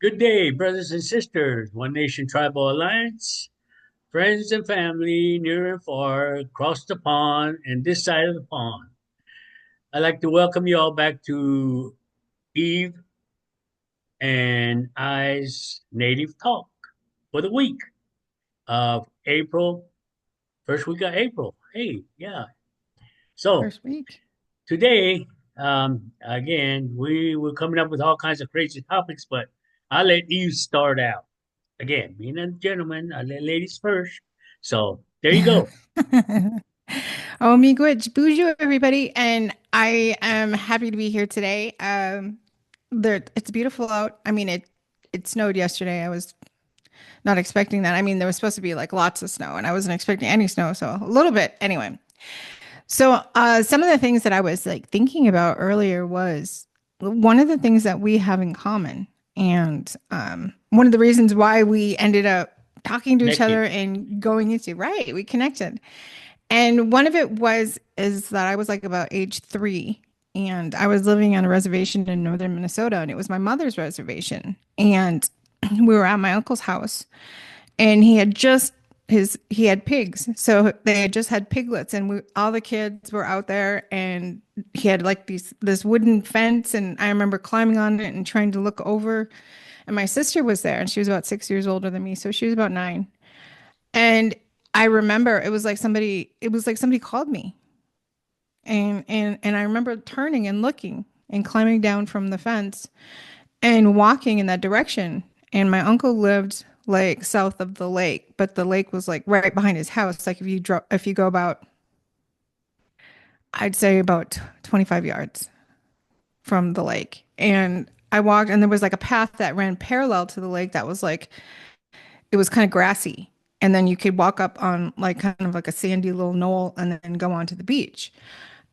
Good day, brothers and sisters, One Nation Tribal Alliance, friends and family near and far, across the pond and this side of the pond. I'd like to welcome you all back to Eve and I's Native Talk for the week of April, first week of April. Hey, yeah. So First week. today, again, we were coming up with all kinds of crazy topics, but I'll let Eve start out. Again, being a gentleman, I let ladies first. So there you go. Oh, miigwech, bonjour, everybody, and I am happy to be here today. It's beautiful out. I mean, it snowed yesterday. I was not expecting that. I mean, there was supposed to be like lots of snow, and I wasn't expecting any snow, so a little bit anyway. So, some of the things that I was like thinking about earlier was one of the things that we have in common, and one of the reasons why we ended up talking to each Connected. other and going into, right, we connected. And one of it was is that I was like about age 3 and I was living on a reservation in northern Minnesota and it was my mother's reservation. And we were at my uncle's house and he had pigs. So they had just had piglets and all the kids were out there and he had like this wooden fence and I remember climbing on it and trying to look over and my sister was there and she was about 6 years older than me. So she was about 9. And I remember it was like somebody called me. And I remember turning and looking and climbing down from the fence and walking in that direction. And my uncle lived like south of the lake, but the lake was like right behind his house. Like if you go about I'd say about 25 yards from the lake. And I walked and there was like a path that ran parallel to the lake that was like it was kind of grassy. And then you could walk up on like kind of like a sandy little knoll and then go onto the beach.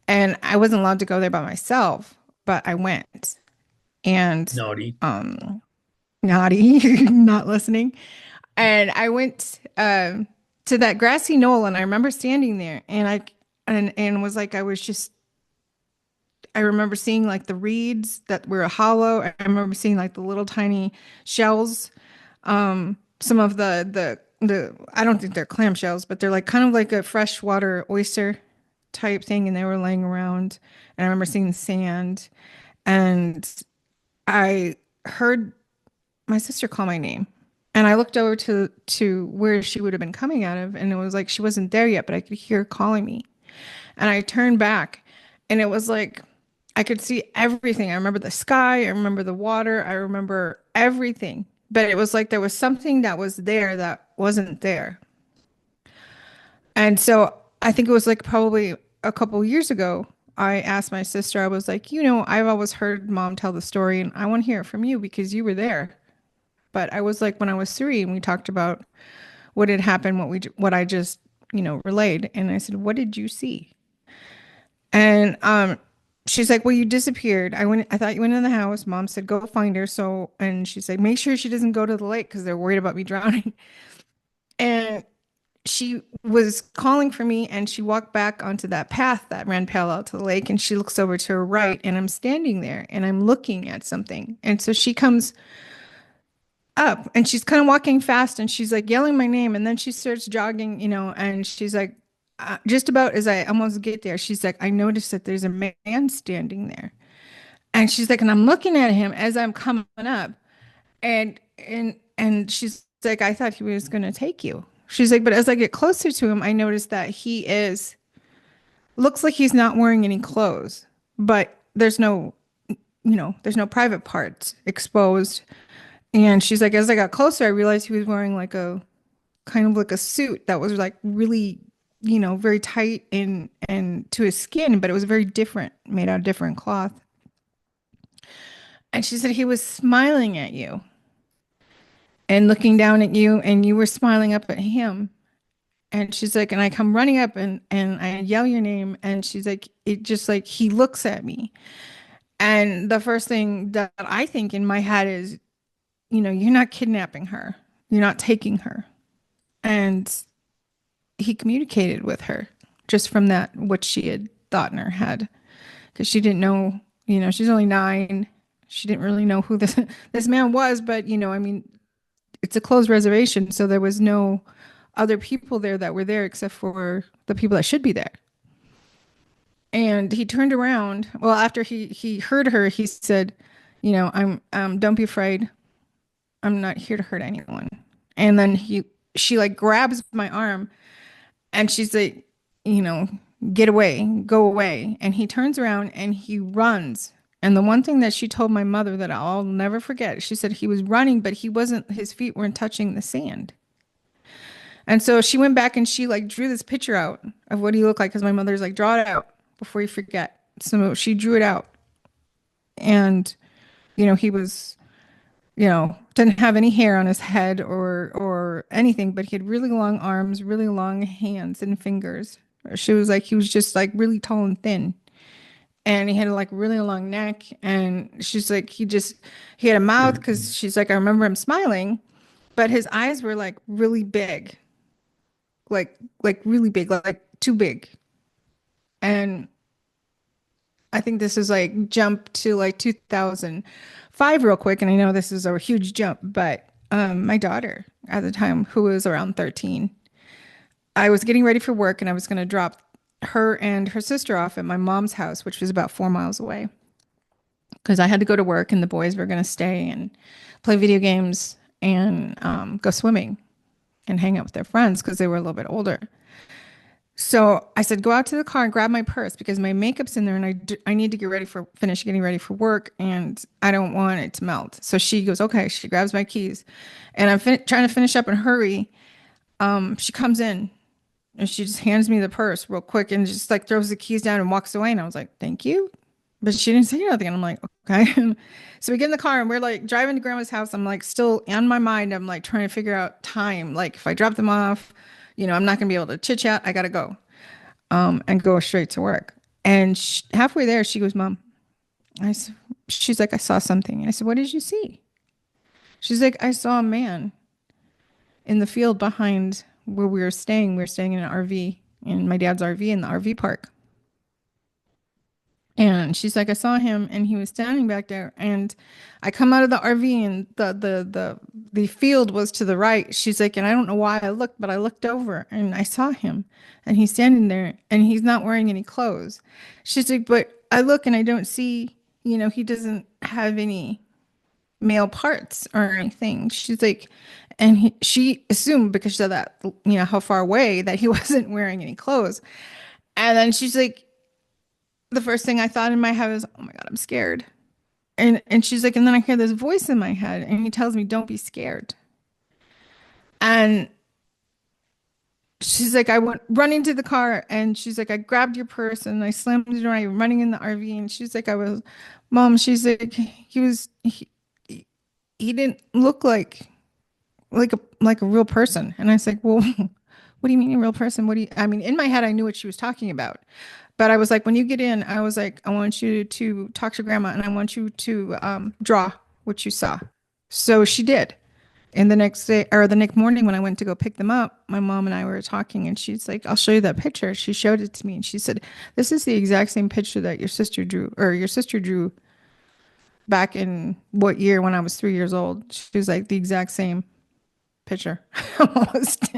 And I wasn't allowed to go there by myself, but I went. And Naughty. um naughty, not listening. And I went to that grassy knoll and I remember standing there and was like I remember seeing like the reeds that were hollow. I remember seeing like the little tiny shells. Some of the I don't think they're clam shells, but they're like kind of like a freshwater oyster type thing, and they were laying around. And I remember seeing the sand, and I heard my sister call my name. And I looked over to where she would have been coming out of, and it was like she wasn't there yet, but I could hear her calling me. And I turned back, and it was like I could see everything. I remember the sky, I remember the water, I remember everything. But it was like there was something that was there that wasn't there. And so I think it was like probably a couple years ago, I asked my sister, I was like, I've always heard mom tell the story and I want to hear it from you because you were there. But I was like when I was 3 and we talked about what had happened, what I just, relayed. And I said, "What did you see?" And she's like, "Well, you disappeared. I thought you went in the house." Mom said, "Go find her." So, and she said, "Make sure she doesn't go to the lake because they're worried about me drowning." And she was calling for me and she walked back onto that path that ran parallel to the lake and she looks over to her right and I'm standing there and I'm looking at something. And so she comes up and she's kind of walking fast and she's like yelling my name and then she starts jogging, and she's like just about as I almost get there, she's like, "I noticed that there's a man standing there." And she's like, and I'm looking at him as I'm coming up and she's like, "I thought he was going to take you." She's like, "But as I get closer to him, I notice that he is looks like he's not wearing any clothes, but there's no private parts exposed." And she's like, "As I got closer, I realized he was wearing like a kind of like a suit that was like really, very tight and to his skin, but it was very different, made out of different cloth." And she said he was smiling at you and looking down at you, and you were smiling up at him. And she's like, and I come running up and I yell your name, and she's like, it just like he looks at me. And the first thing that I think in my head is, you're not kidnapping her. You're not taking her. And he communicated with her just from that, what she had thought in her head. Because she didn't know, she's only 9. She didn't really know who this this man was, but I mean, it's a closed reservation, so there was no other people there that were there except for the people that should be there. And he turned around. Well, after he heard her, he said, I'm don't be afraid. I'm not here to hurt anyone. And then she like grabs my arm and she's like, you know, get away, go away. And he turns around and he runs. And the one thing that she told my mother that I'll never forget, she said he was running, but he wasn't, his feet weren't touching the sand. And so she went back and she like drew this picture out of what he looked like because my mother's like, draw it out before you forget. So she drew it out. And, he was, didn't have any hair on his head or anything, but he had really long arms, really long hands and fingers. She was like, he was just like really tall and thin. And he had like really long neck. And she's like, he had a mouth because she's like, I remember him smiling, but his eyes were like really big, like really big, like too big. And I think this is like jump to like 2005 real quick. And I know this is a huge jump, but my daughter at the time, who was around 13, I was getting ready for work and I was going to drop her and her sister off at my mom's house, which was about 4 miles away, because I had to go to work and the boys were going to stay and play video games and go swimming and hang out with their friends because they were a little bit older. So I said, go out to the car and grab my purse because my makeup's in there and I need to finish getting ready for work and I don't want it to melt. So she goes, okay. She grabs my keys and I'm trying to finish up and hurry. She comes in and she just hands me the purse real quick and just like throws the keys down and walks away. And I was like, thank you. But she didn't say nothing. And I'm like, okay. So we get in the car and we're like driving to grandma's house. I'm like still in my mind. I'm like trying to figure out time. Like if I drop them off, I'm not going to be able to chit chat. I got to go and go straight to work. And halfway there, she goes, Mom, she's like, I saw something. And I said, what did you see? She's like, I saw a man in the field behind where we were staying. We were staying in an RV, in my dad's RV in the RV park. And she's like, I saw him and he was standing back there. And I come out of the RV and the field was to the right. She's like, and I don't know why I looked, but I looked over and I saw him and he's standing there and he's not wearing any clothes. She's like, but I look and I don't see, he doesn't have any male parts or anything. She's like, and she assumed because of that, how far away that he wasn't wearing any clothes. And then she's like, the first thing I thought in my head was, oh my God, I'm scared. And she's like, and then I hear this voice in my head and he tells me, don't be scared. And she's like, I went running to the car and she's like, I grabbed your purse and I slammed it around. I'm running in the RV. And she's like, Mom, she's like, he didn't look like a real person. And I was like, well, what do you mean a real person? I mean, in my head, I knew what she was talking about. But I was like, when you get in, I was like, I want you to talk to grandma and I want you to draw what you saw. So she did. And the next day or the next morning when I went to go pick them up, my mom and I were talking and she's like, I'll show you that picture. She showed it to me and she said, this is the exact same picture that your sister drew back in what year when I was 3 years old. She was like, the exact same picture almost.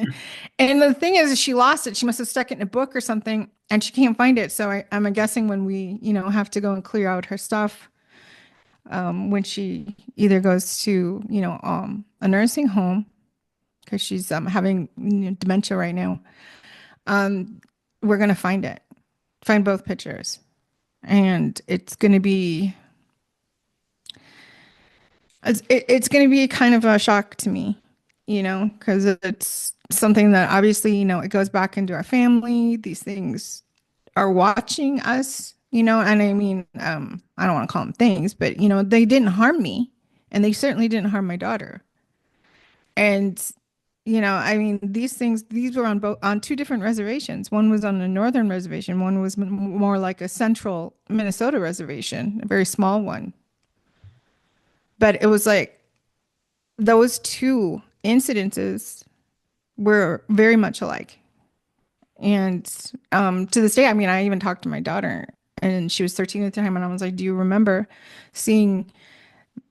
And the thing is, she lost it. She must have stuck it in a book or something and she can't find it. So I'm guessing when we, have to go and clear out her stuff, when she either goes to, a nursing home because she's having dementia right now, we're going to find both pictures. And it's going to be kind of a shock to me, because it's something that obviously, it goes back into our family. These things are watching us, and I mean, I don't want to call them things, but, they didn't harm me and they certainly didn't harm my daughter. And, I mean, these were on two different reservations. One was on a northern reservation. One was more like a central Minnesota reservation, a very small one. But it was like those two incidences were very much alike. And to this day, I mean, I even talked to my daughter and she was 13 at the time. And I was like, do you remember seeing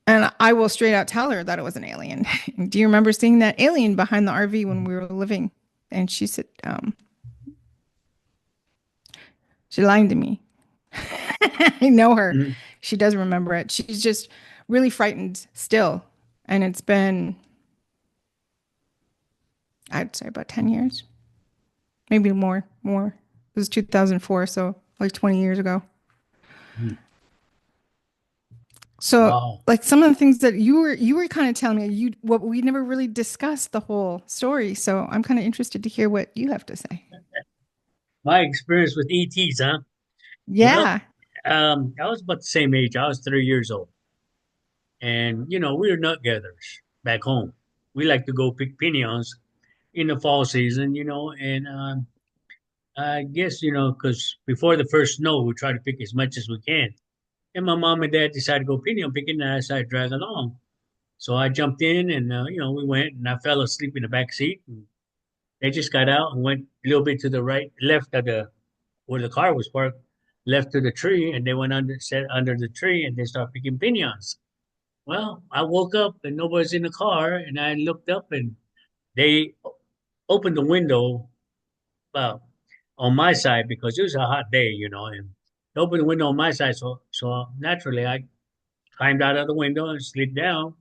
And I will straight out tell her that it was an alien. Do you remember seeing that alien behind the RV when we were living? And she said, she lied to me. I know her. Mhm. She does remember it. She's just really frightened still. And it's been, I'd say about 10 years, maybe more. It was 2004, so like 20 years ago. Mhm. So Wow. like some of the things that you were kind of telling me, you what we never really discussed the whole story. So I'm kind of interested to hear what you have to say. My experience with ETs, huh? Well, Yeah. I was about the same age. I was 30 years old. And, we were nut gatherers back home. We like to go pick piñons in the fall season, and I guess, because before the first snow, we try to pick as much as we can. And my mom and dad decided to go piñon picking, and I decided to drag along. So I jumped in and, we went, and I fell asleep in the back seat. And they just got out and went a little bit to the right, left of where the car was parked, left to the tree, and they went sat under the tree, and they started picking piñons. Well, I woke up and nobody's in the car, and I looked up and they opened the window, well, on my side because it was a hot day, and they opened the window on my side. So naturally, I climbed out of the window and slid down.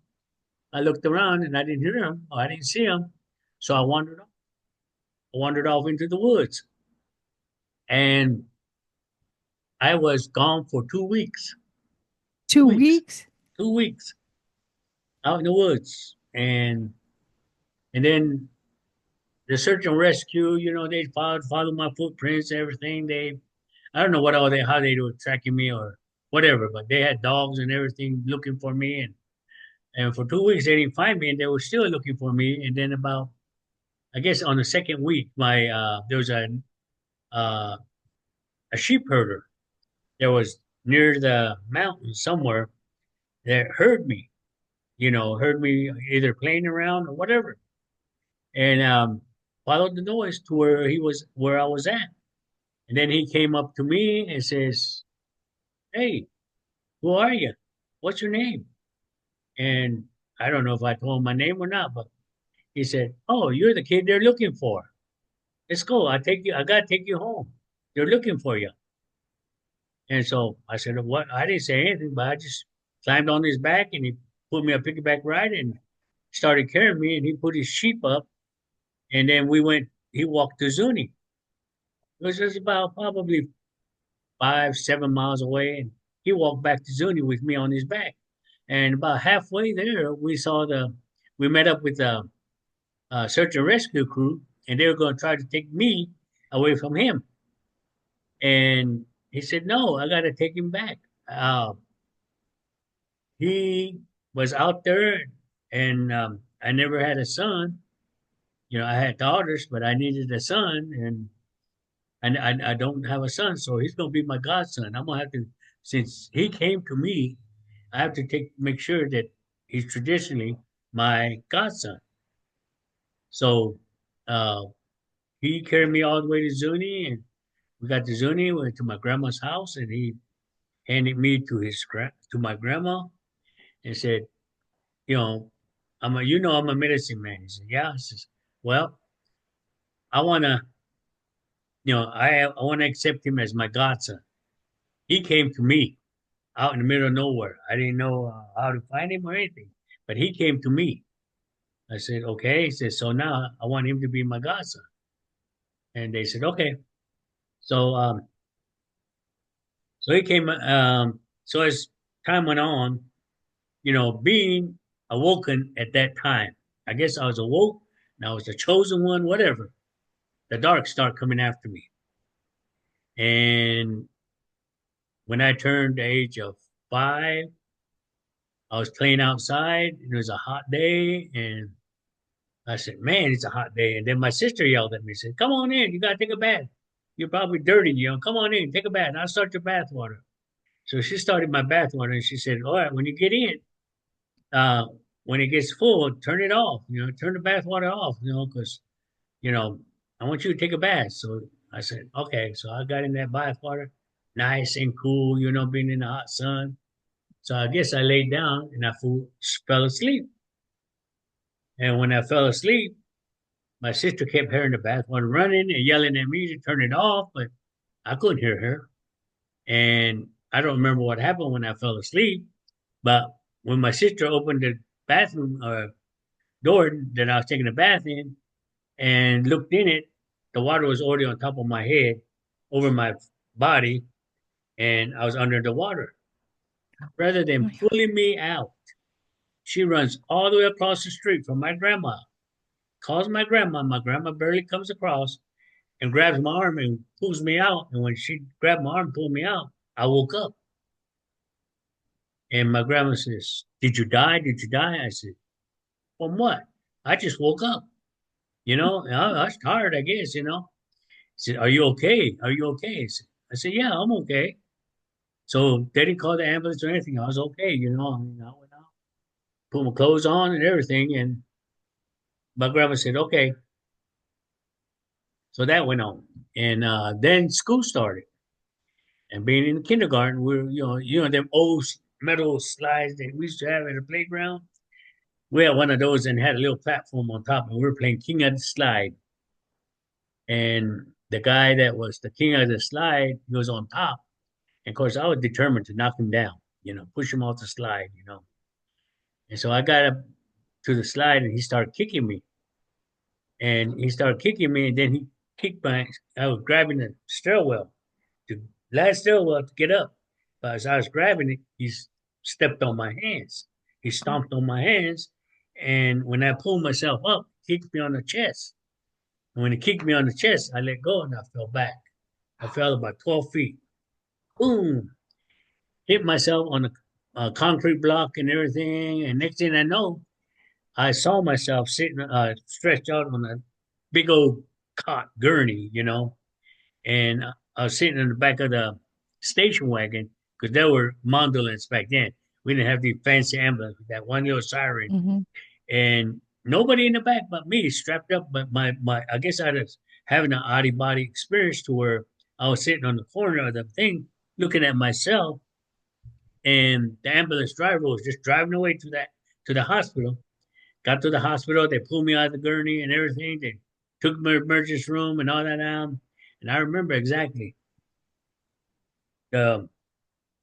I looked around and I didn't hear them. I didn't see them. So I wandered off into the woods, and I was gone for 2 weeks. Two Two weeks. weeks? 2 weeks out in the woods, and then the search and rescue, they followed my footprints, everything. I don't know how they were tracking me or whatever, but they had dogs and everything looking for me, and for 2 weeks they didn't find me, and they were still looking for me. And then about, I guess on the second week, my there was uh, a sheep herder that was near the mountain somewhere that heard me, heard me either playing around or whatever, and followed the noise to where I was at. And then he came up to me and says, "Hey, who are you? What's your name?" And I don't know if I told him my name or not, but he said, "Oh, you're the kid they're looking for. Let's go. I gotta take you home. They're looking for you." And so I said, "What?" I didn't say anything, but I just climbed on his back and he put me a piggyback ride and started carrying me, and he put his sheep up, and then he walked to Zuni. It was just about probably 5, 7 miles away, and he walked back to Zuni with me on his back. And about halfway there, we met up with the search and rescue crew, and they were going to try to take me away from him. And he said, "No, I got to take him back." Uh, he was out there, and I never had a son. I had daughters, but I needed a son, and I don't have a son, so he's going to be my godson. I'm going to have to, since he came to me, I have to make sure that he's traditionally my godson. So uh, he carried me all the way to Zuni, and we got to Zuni, went to my grandma's house, and he handed me to my grandma and said, you know, I'm a medicine man. He said, "Yeah." I says, "Well, I wanna, I wanna accept him as my godson." He came to me out in the middle of nowhere. I didn't know how to find him or anything, but he came to me. I said, "Okay." He said, "So now I want him to be my godson." And they said, "Okay." So so he came. So as time went on, being awoken at that time, I guess I was awoke and I was the chosen one. Whatever. The dark started coming after me, and when I turned the age of 5, I was playing outside. And it was a hot day, and I said, "Man, it's a hot day." And then my sister yelled at me, said, "Come on in, you gotta take a bath. You're probably dirty, Come on in, take a bath. And I'll start your bath water." So she started my bath water, and she said, "All right, when you get in, uh, when it gets full, turn it off. Turn the bath water off. Because you know I want you to take a bath." So I said, "Okay." So I got in that bath water, nice and cool. Being in the hot sun. So I guess I laid down and fell asleep. And when I fell asleep, my sister kept hearing the bathroom running and yelling at me to turn it off, but I couldn't hear her. And I don't remember what happened when I fell asleep, but when my sister opened the bathroom door that I was taking a bath in and looked in it, the water was already on top of my head, over my body, and I was under the water. Rather Oh than my God. pulling me out, she runs all the way across the street from my grandma, calls my grandma. My grandma barely comes across and grabs my arm and pulls me out. And when she grabbed my arm and pulled me out, I woke up. And my grandma says, "Did you die? Did you die?" I said, "From what?" "I just woke up. And I was tired, I guess, She said, "Are you okay? Are you okay?" I said, "Yeah, I'm okay." So they didn't call the ambulance or anything. I was okay, I mean, I went out, put my clothes on and everything. And my grandma said, "Okay." So that went on. And then school started. And being in kindergarten, we're, them old metal slides that we used to have at the playground. We had one of those and had a little platform on top, and we were playing King of the Slide. And the guy that was the king of the slide, he was on top. And of course, I was determined to knock him down, push him off the slide. And so I got up to the slide and he started kicking me. And he started kicking me, and then he kicked my, I was grabbing the stairwell, the last stairwell to get up. But as I was grabbing it, stepped on my hands. He Oh, stomped on my hands. And when I pulled myself up, he kicked me on the chest. And when he kicked me on the chest, I let go and I fell back. I fell about 12 feet. Boom! Hit myself on a concrete block and everything. And next thing I know, I saw myself sitting, stretched out on a big old cot gurney. And I was sitting in the back of the station wagon because there were mondolins back then. We didn't have these fancy ambulances with that one little siren, hmm. and nobody in the back but me strapped up. But I guess I was having an oddie body experience to where I was sitting on the corner of the thing, looking at myself, and the ambulance driver was just driving away to the hospital. Got to the hospital, they pulled me out of the gurney and everything. They took me to the emergency room and all that. And I remember exactly the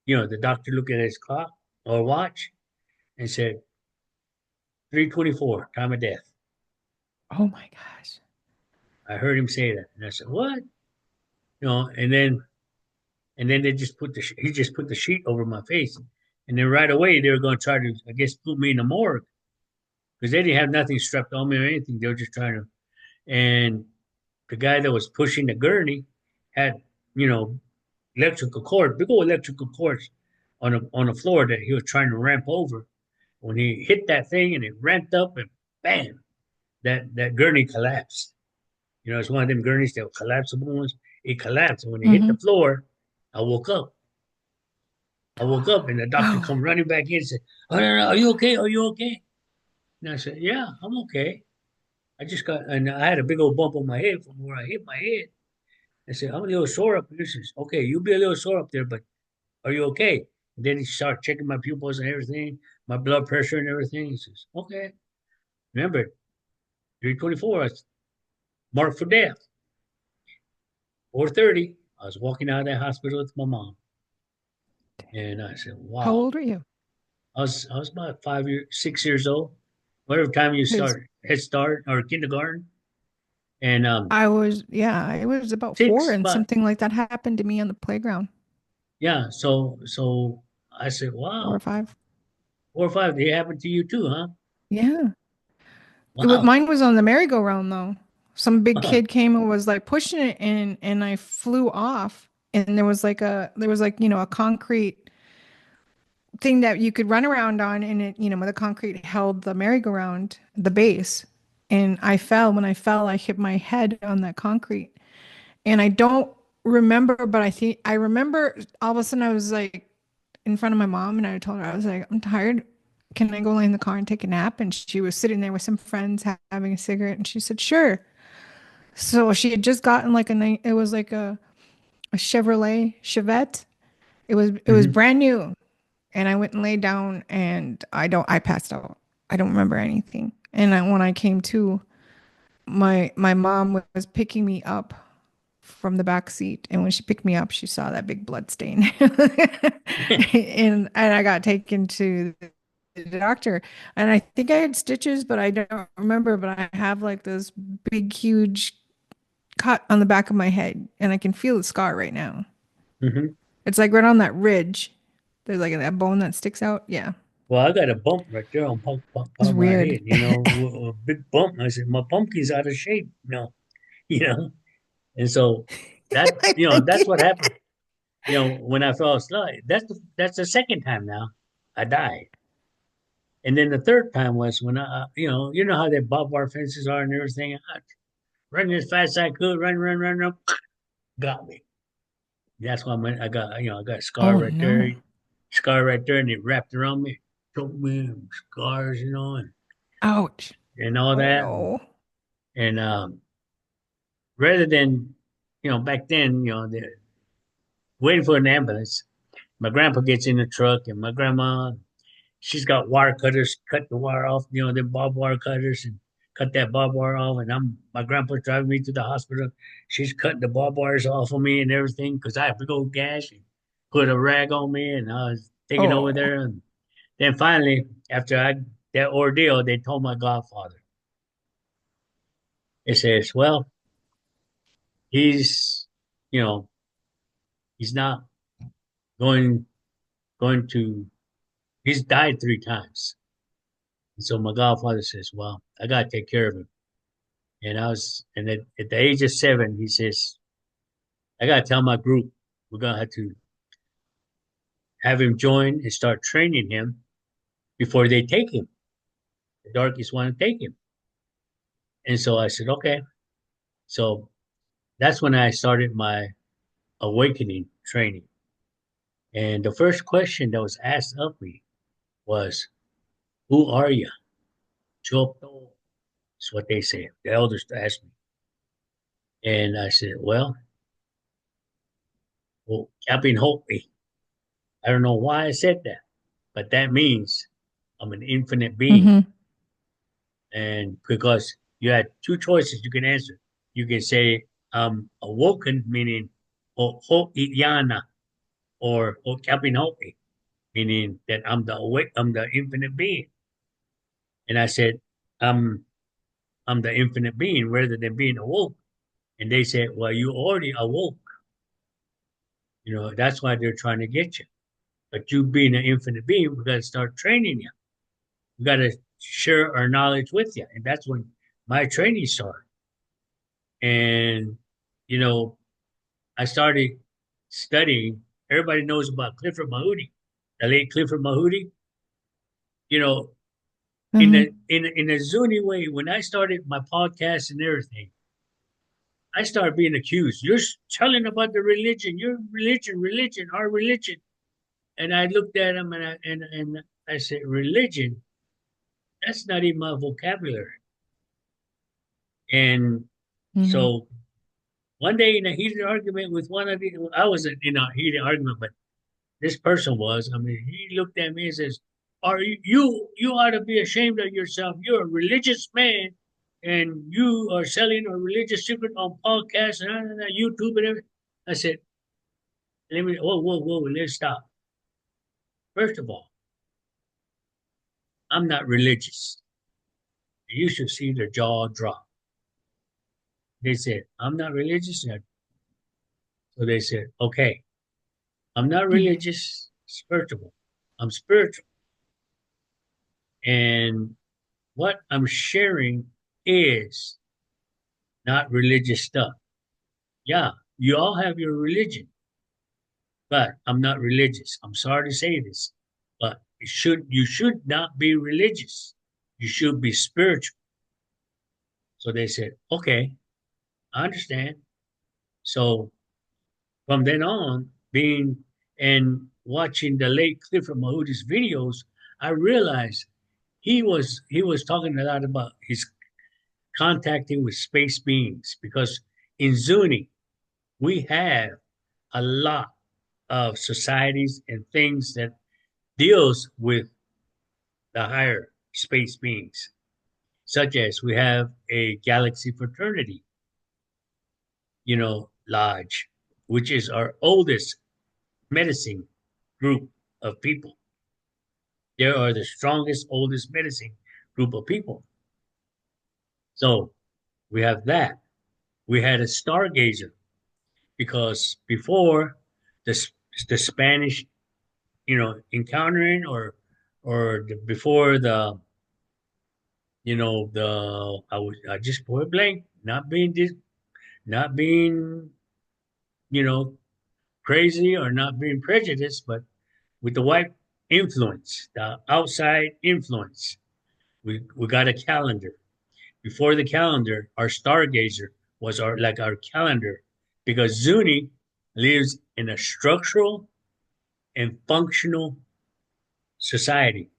the doctor looked at his clock or watch and said 3:24, time of death. Oh my gosh. I heard him say that, and I said, "What?" And then they just he just put the sheet over my face, and then right away they were going to try to, I guess, put me in the morgue because they didn't have nothing strapped on me or anything. They were just trying to. And the guy that was pushing the gurney had, you know, electrical cord, big old electrical cords on the floor that he was trying to ramp over. When he hit that thing and it ramped up and bam, that gurney collapsed. It's one of them gurneys that were collapsible ones. It collapsed. And when it hit Hmm. the floor, I woke up. I woke up and the doctor Oh, come running back in and said, "Oh, no, no, are you okay? Are you okay?" And I said, "Yeah, I'm okay. And I had a big old bump on my head from where I hit my head. I said, I'm a little sore up here." He says, "Okay, you'll be a little sore up there, but are you okay?" And then he started checking my pupils and everything, my blood pressure and everything. He says, "Okay. Remember, 3:24, I was marked for death. 4:30, I was walking out of that hospital with my mom." And I said, how "Wow." old are you? I was about 5 years, 6 years old. Whatever time you Because start Head Start or kindergarten. And yeah, I was about four six, and but something like that happened to me on the playground. yeah, so I said, 4 or "Wow, 5. 4 or 5, they happened to you too, huh?" Yeah. Wow. Mine was on the merry-go-round though. Some big kid came and was like pushing it and I flew off and there was like, a concrete thing that you could run around on and the concrete held the merry-go-round, the base. And I fell. When I fell, I hit my head on that concrete. And I don't remember, but I remember all of a sudden I was like in front of my mom and I told her, I was like, I'm tired. Can I go lay in the car and take a nap? And she was sitting there with some friends having a cigarette and she said, sure. So she had just gotten like it was like a Chevrolet Chevette. It was Mhm. brand new. and I went and laid down and I passed out. I don't remember anything. And when I came to, my mom was picking me up from the back seat, and when she picked me up, she saw that big blood stain. And I got taken to the doctor, and I think I had stitches, but I don't remember, but I have like this big huge cut on the back of my head, and I can feel the scar right now. Hmm. It's like right on that ridge. There's like that bone that sticks out. Yeah. Well, I got a bump right there on It's top of my weird. head, a big bump. I said, my pumpkin's out of shape, you know. And so My that's pumpkin. what happened. When I fell asleep, that's the second time now I died. And then the third time was when you know how they barbed wire fences are and everything. I running as fast as I could, run, got me. That's why I got a Oh no. scar right there, and it wrapped around me, choked me, and scars, Ouch. and all Oh that. no. And rather than, back then, waiting for an ambulance, my grandpa gets in the truck, and my grandma, she's got wire cutters, cut the wire off, them barbed wire cutters, and cut that barbed wire off. And my grandpa's driving me to the hospital. She's cutting the barbed wires off of me and everything because I have to go gash and put a rag on me, and I was taken over Oh. there. And then finally, after that ordeal, they told my godfather, it says, well, he's, you know, he's not going going to. He's died 3 times. And so my godfather says, well, I gotta take care of him. And at the age of 7, he says, I gotta tell my group we're gonna have to have him join and start training him before they take him. The darkies want to take him. And so I said, okay. So that's when I started my awakening training. And the first question that was asked of me was, who are you? Chopto. That's what they say. The elders asked me. And I said, well, Captain Hopi. I don't know why I said that, but that means I'm an infinite being. Mm-hmm. And because you had two choices you can answer. You can say, I'm awoken, meaning Ho'iyana, or Captain Hopi, meaning that I'm the infinite being. And I said, I'm I'm the infinite being rather than being awoke. And they said, well, you already awoke. That's why they're trying to get you. But you being an infinite being, we got to start training you. We got to share our knowledge with you. And that's when my training started. And, you know, I started studying. Everybody knows about Clifford Mahooty, the late Clifford Mahooty. You know, Mm-hmm. in a Zuni way, when I started my podcast and everything, I started being accused. You're telling about the religion, your religion, our religion. And I looked at him and I said, religion, that's not in my vocabulary. And Mm-hmm. so one day in a heated argument with one of the, I wasn't in a heated argument, but this person was. I mean, he looked at me and says, "Are you ought to be ashamed of yourself? You're a religious man, and you are selling a religious secret on podcasts and YouTube and everything." I said, "Let me whoa, let's stop. First of all, I'm not religious." You should see their jaw drop. They said, "I'm not religious." So they said, "Okay, I'm not Mm-hmm. religious, spiritual. I'm spiritual, and what I'm sharing is not religious stuff. Yeah, you all have your religion, but I'm not religious. I'm sorry to say this, but you should not be religious. You should be spiritual." So they said, okay, I understand. So from then on, being and watching the late Clifford Mahooty's videos, I realized he was talking a lot about his contacting with space beings because in Zuni we have a lot of societies and things that deals with the higher space beings, such as we have a galaxy fraternity, lodge, which is our oldest medicine group of people. They are the strongest, oldest medicine group of people. So we have that. We had a stargazer because before the the Spanish, encountering before the I just point blank, not being you know crazy or not being prejudiced, but with the white influence, the outside influence, we got a calendar. Before the calendar, our stargazer was our calendar because Zuni lives in a structural and functional society.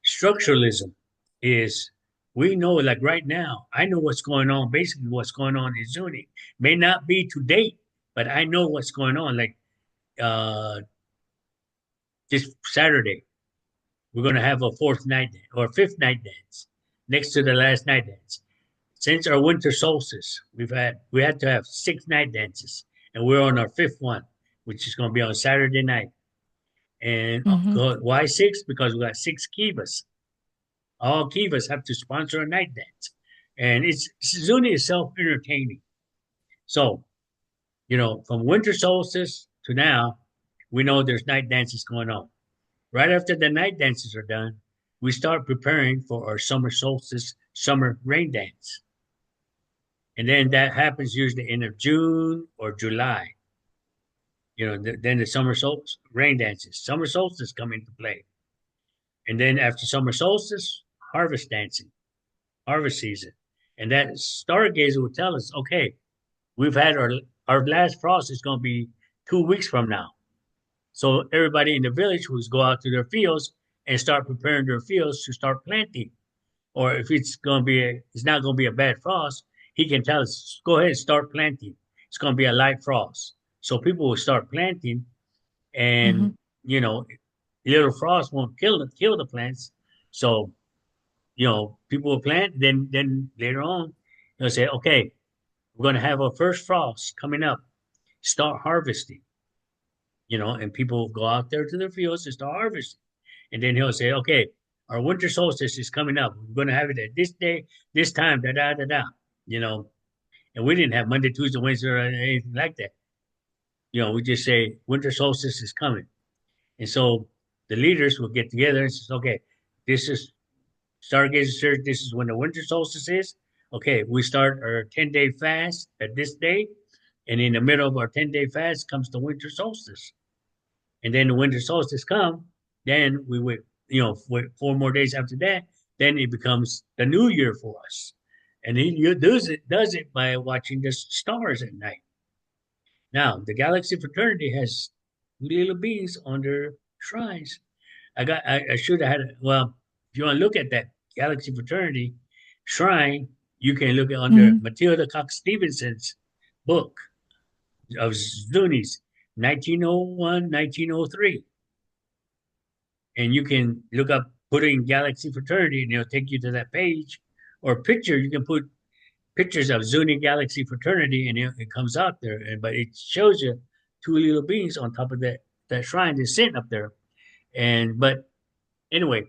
Structuralism is we know, like right now, I know what's going on. Basically, what's going on in Zuni may not be to date, but I know what's going on. Like uh, this Saturday, we're going to have a fourth night or fifth night dance next to the last night dance. Since our winter solstice, we had to have six night dances, and we're on our fifth one, which is going to be on Saturday night. And Hmm. why six? Because we got six kivas. All kivas have to sponsor a night dance, and it's Zuni is self entertaining. So from winter solstice to now, we know there's night dances going on. Right after the night dances are done, we start preparing for our summer solstice summer rain dance. And then that happens usually end of June or July. Then the summer solstice rain dances. Summer solstice come into play. And then after summer solstice, harvest dancing, harvest season. And that stargazer will tell us, okay, we've had our last frost is going to be 2 weeks from now. So everybody in the village who's go out to their fields and start preparing their fields to start planting. Or if it's not going to be a bad frost, he can tell us, go ahead and start planting. It's going to be a light frost. So people will start planting, and Hmm. you know, little frost won't kill the plants. So people will plant. Then later on, they'll say, okay, we're going to have our first frost coming up. Start harvesting. And people go out there to their fields and start harvesting. And then he'll say, okay, our winter solstice is coming up. We're going to have it at this day, this time, da da da da. You know, and we didn't have Monday, Tuesday, Wednesday, or anything like that. We just say winter solstice is coming. And so the leaders will get together and says, okay, this is Stargazer Church. This is when the winter solstice is. Okay, we start our 10-day fast at this day. And in the middle of our 10-day fast comes the winter solstice. And then the winter solstice come, then we wait, wait 4 more days after that, then it becomes the new year for us. And he does it by watching the stars at night. Now, the Galaxy Fraternity has little beings on their shrines. I should have had, well, if you want to look at that Galaxy Fraternity shrine, you can look at under Hmm. Matilda Cox Stevenson's book of Zunis, 1901, 1903. And you can look up, put in Galaxy Fraternity, and it'll take you to that page. Or picture, you can put pictures of Zuni Galaxy Fraternity, and it comes out there. But it shows you two little beings on top of that shrine that's sitting up there. But anyway,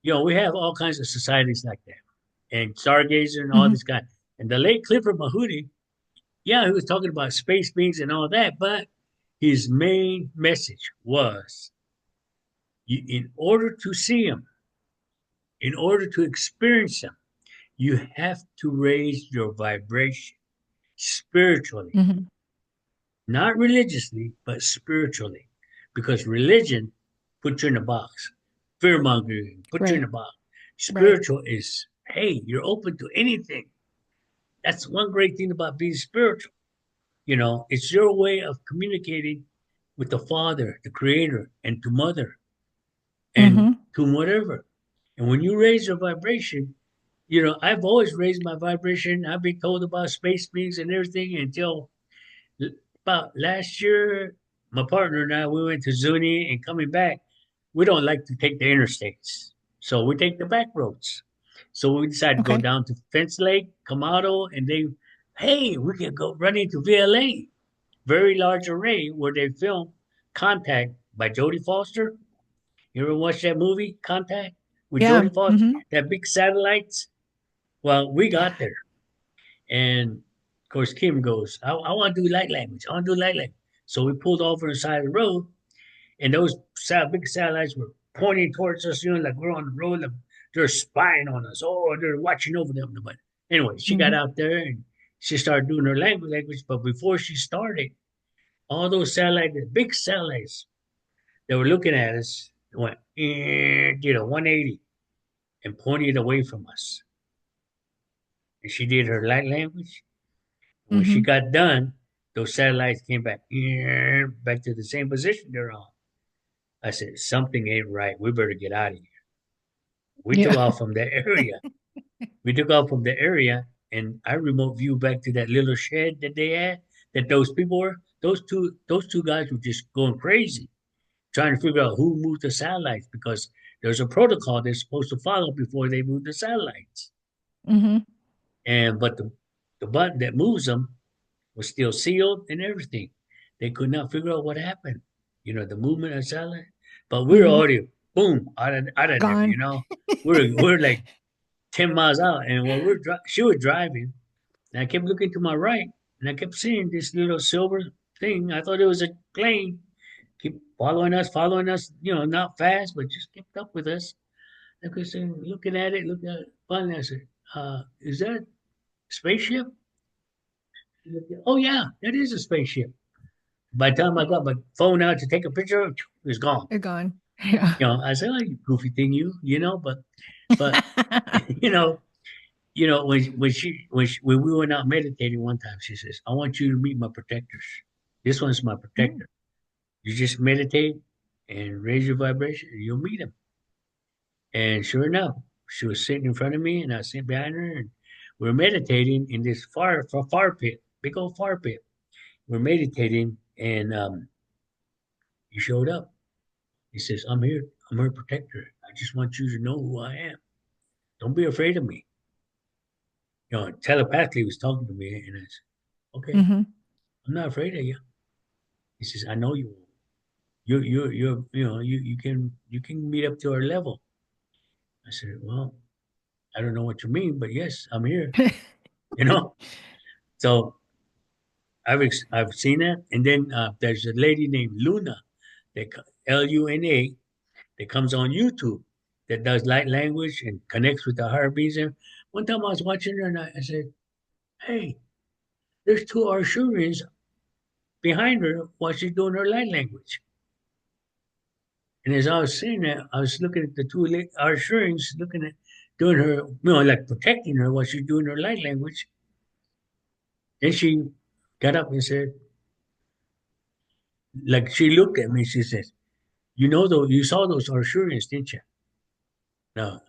we have all kinds of societies like that, and stargazer and all Hmm. this kind. And the late Clifford Mahooty, yeah, he was talking about space beings and all that, but his main message was, in order to see them, in order to experience them, you have to raise your vibration spiritually, Hmm. not religiously, but spiritually. Because religion puts you in a box, fear mongering puts you in Right. a box. Right. Spiritual is, hey, you're open to anything. That's one great thing about being spiritual. It's your way of communicating with the Father, the Creator, and to Mother, and Hmm. to whatever. And when you raise your vibration, I've always raised my vibration. I've been told about space beings and everything until about last year. My partner and I, we went to Zuni, and coming back, we don't like to take the interstates, so we take the back roads. So we decided to go Okay. down to Fence Lake, Camado, and they, hey, we can go run into VLA, very large array where they filmed Contact by Jodie Foster. You ever watch that movie, Contact, with Yeah. Jodie Foster? Hmm. That big satellites. Well, we Yeah. got there, and of course Kim goes, I want to do light language. I want to do light language. So we pulled off on the side of the road, and those big satellites were pointing towards us, like we're on the road. Like they're spying on us. Oh, they're watching over them. But anyway, she got Hmm. out there and she started doing her language. But before she started, all those satellites, the big satellites, they were looking at us, went, 180 and pointed away from us. And she did her light language. When she Hmm. got done, those satellites came back, back to the same position they're on. I said, something ain't right. We better get out of here. We took Yeah. off from that area. We took off from the area, and I remote view back to that little shed that they had. That those people were. Those two guys were just going crazy, trying to figure out who moved the satellites because there's a protocol they're supposed to follow before they move the satellites. Hmm. And but the button that moves them was still sealed and everything. They could not figure out what happened. The movement of satellite. But we were Hmm. already boom out of there. Gone. We're like 10 miles out, and when she was driving, and I kept looking to my right, and I kept seeing this little silver thing. I thought it was a plane. Keep following us. Not fast, but just kept up with us. I could say, looking at it, looking at it. Finally, I said, "Is that a spaceship?" She looked at, oh yeah, that is a spaceship. By the time I got my phone out to take a picture, it was gone. They're gone. Yeah. I said, "Oh, you goofy thing, but you know, when we went out meditating one time, she says, "I want you to meet my protectors. This one's my Mm. protector. You just meditate and raise your vibration, and you'll meet him." And sure enough, she was sitting in front of me, and I was sitting behind her, and we are meditating in this far pit, big old far pit. We're meditating, and he showed up. He says, "I'm here. I'm her protector. I just want you to know who I am. Don't be afraid of me." Telepathically, he was talking to me, and I said, "Okay, Hmm. I'm not afraid of you." He says, "I know you. You can meet up to our level." I said, "Well, I don't know what you mean, but yes, I'm here." You know. So I've seen that, and then there's a lady named Luna, that Luna, that comes on YouTube that does light language and connects with the higher beings. And one time I was watching her, and I said, "Hey, there's two Arshurians behind her while she's doing her light language." And as I was saying that, I was looking at the two Arshurians, looking at doing her, like protecting her while she's doing her light language. Then she got up and said, like she looked at me, she says, you saw those Arshurians, didn't you? No,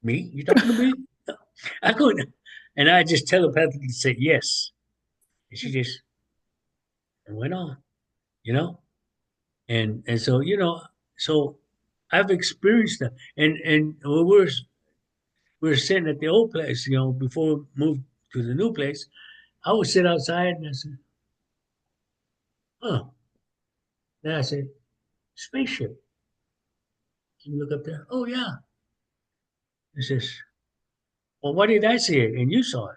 me? You talking to me? No, I couldn't. And I just telepathically said yes. And she just went on, you know? And so, so I've experienced that. And when we were sitting at the old place, before we moved to the new place, I would sit outside and I said, oh, then I said, spaceship. Can you look up there? Oh, yeah. He says, well, why did I see it and you saw it?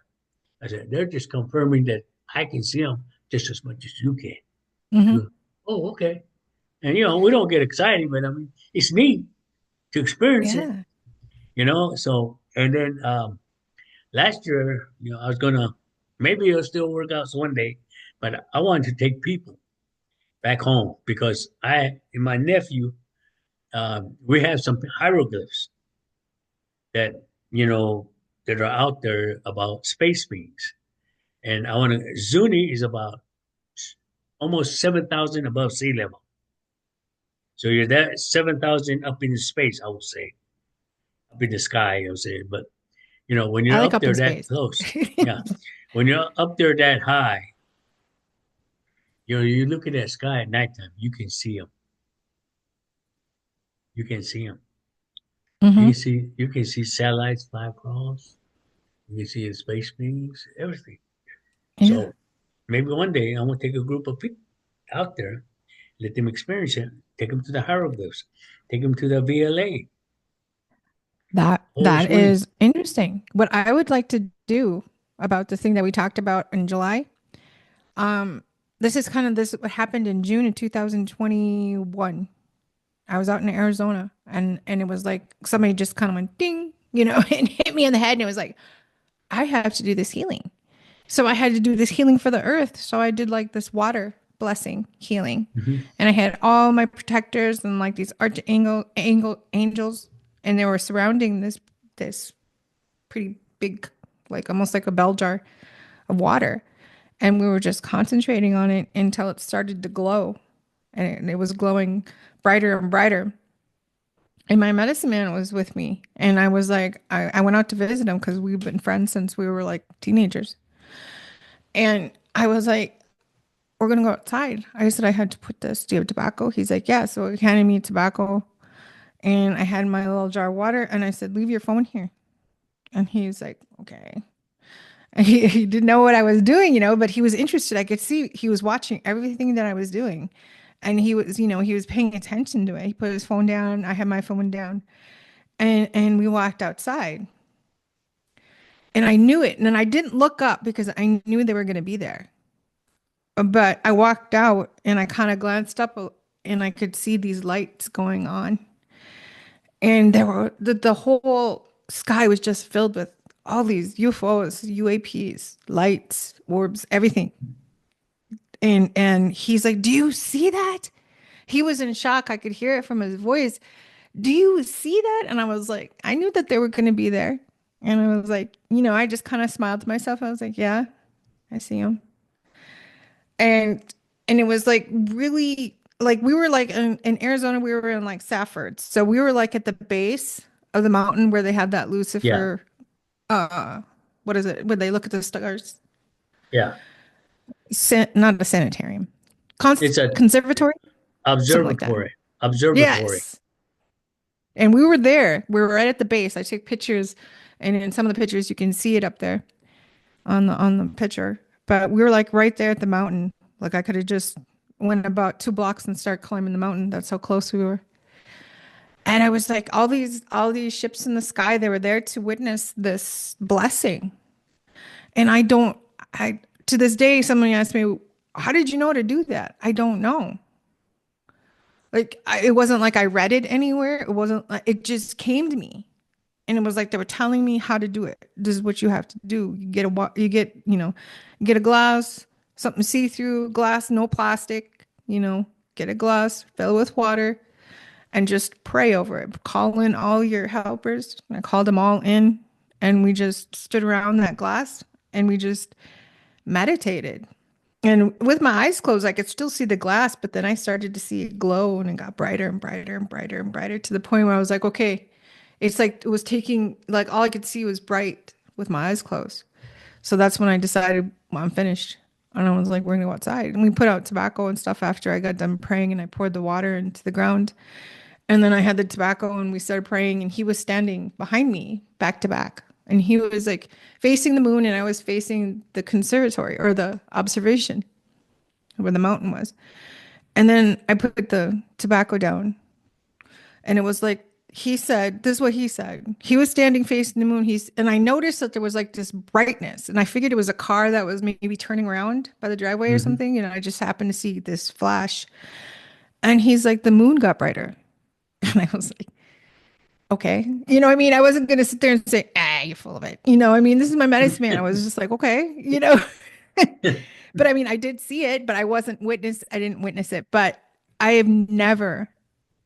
I said, they're just confirming that I can see them just as much as you can. She Hmm. goes, oh, okay. And, we don't get excited, but I mean, it's neat to experience it, Yeah. So, and then last year, I was going to, maybe it'll still work out one day, but I wanted to take people back home because and my nephew, we have some hieroglyphs that, you know, that are out there about space beings. And Zuni is about almost 7,000 above sea level. So you're that 7,000 up in space, I would say, up in the sky, I would say. But, when I you're like up up in there that space. close, yeah, when you're up there that high, you look at that sky at nighttime, you can see them. you can see them. Hmm. You can see satellites fly across. You can see the space beams, everything. Yeah. So maybe one day I'm gonna take a group of people out there, let them experience it, take them to the hieroglyphs, take them to the VLA, whole That swing. is interesting. What I would like to do about the thing that we talked about in July, um, this is kind of this what happened in June of 2021. I was out in Arizona and it was like somebody just kind of went ding, and hit me in the head and it was like, I have to do this healing. So I had to do this healing for the earth. So I did like this water blessing healing. Hmm. And I had all my protectors and like these angels and they were surrounding this pretty big, like almost like a bell jar of water. And we were just concentrating on it until it started to glow. And it was glowing brighter and brighter. And my medicine man was with me. And I was like, I went out to visit him because we've been friends since we were like teenagers. And I was like, we're going to go outside. I said, I had to put this. Do you have tobacco? He's like, yeah. So he handed me tobacco. And I had my little jar of water. And I said, leave your phone here. And he's like, okay. And he didn't know what I was doing, but he was interested. I could see he was watching everything that I was doing. And he was paying attention to it. He put his phone down. I had my phone down. And we walked outside. And I knew it. And then I didn't look up because I knew they were going to be there. But I walked out and I kind of glanced up and I could see these lights going on. And there were the whole sky was just filled with all these UFOs, UAPs, lights, orbs, everything. And he's like, "Do you see that?" He was in shock. I could hear it from his voice. Do you see that? And I was like, I knew that they were going to be there. And I was like, I just kind of smiled to myself. I was like, yeah, I see them. And and it was like really like we were like in Arizona, we were in like Safford. So we were like at the base of the mountain where they had that Yeah, Lucifer uh what is it? Where they look at the stars. yeah. Not a sanitarium. It's a Conservatory? Something like that. observatory. Observatory. Yes. And we were there. We were right at the base. I took pictures, and in some of the pictures you can see it up there on the picture. But we were like right there at the mountain. Like I could have just went about 2 blocks and start climbing the mountain. That's how close we were. And I was like, all these ships in the sky, they were there to witness this blessing. And I to this day, somebody asked me, how did you know to do that? I don't know. Like it wasn't like I read it anywhere. It wasn't like it just came to me. And it was like they were telling me how to do it. This is what you have to do. You get a glass, something see-through glass, no plastic, get a glass, fill it with water, and just pray over it. Call in all your helpers. I called them all in, and we just stood around that glass and we just meditated. And with my eyes closed, I could still see the glass, but then I started to see it glow and it got brighter and brighter and brighter and brighter to the point where I was like, okay, it's like it was taking, like, all I could see was bright with my eyes closed. So that's when I decided, well, I'm finished. And I was like, we're gonna go outside. And we put out tobacco and stuff after I got done praying and I poured the water into the ground. And then I had the tobacco and we started praying and he was standing behind me back to back. And he was like facing the moon and I was facing the conservatory or the observation where the mountain was. And then I put the tobacco down and it was like he said, this is what he said. He was standing facing the moon. And I noticed that there was like this brightness. And I figured it was a car that was maybe turning around by the driveway or Hmm. something. And I just happened to see this flash. And he's like, the moon got brighter. And I was like, okay. You know what I mean? I wasn't going to sit there and say, you're full of it. This is my medicine man. I was just like, okay. But I mean, I did see it, but I didn't witness it. But I have never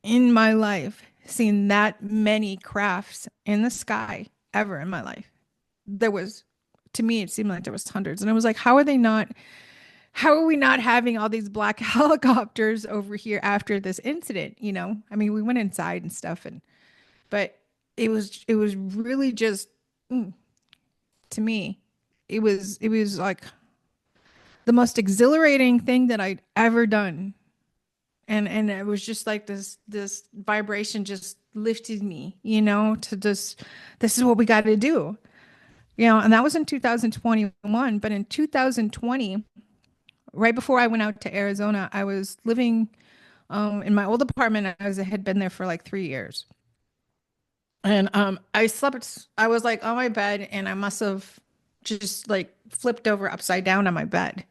in my life seen that many crafts in the sky ever in my life. There was, to me, it seemed like there was hundreds. And I was like, how are we not having all these black helicopters over here after this incident? I mean, we went inside and stuff but it was really just to me, it was like the most exhilarating thing that I'd ever done And it was just like this vibration just lifted me, to this is what we got to do. And that was in 2021, but in 2020, right before I went out to Arizona, I was living in my old apartment. Had been there for like 3 years. And I was like on my bed and I must have just like flipped over upside down on my bed.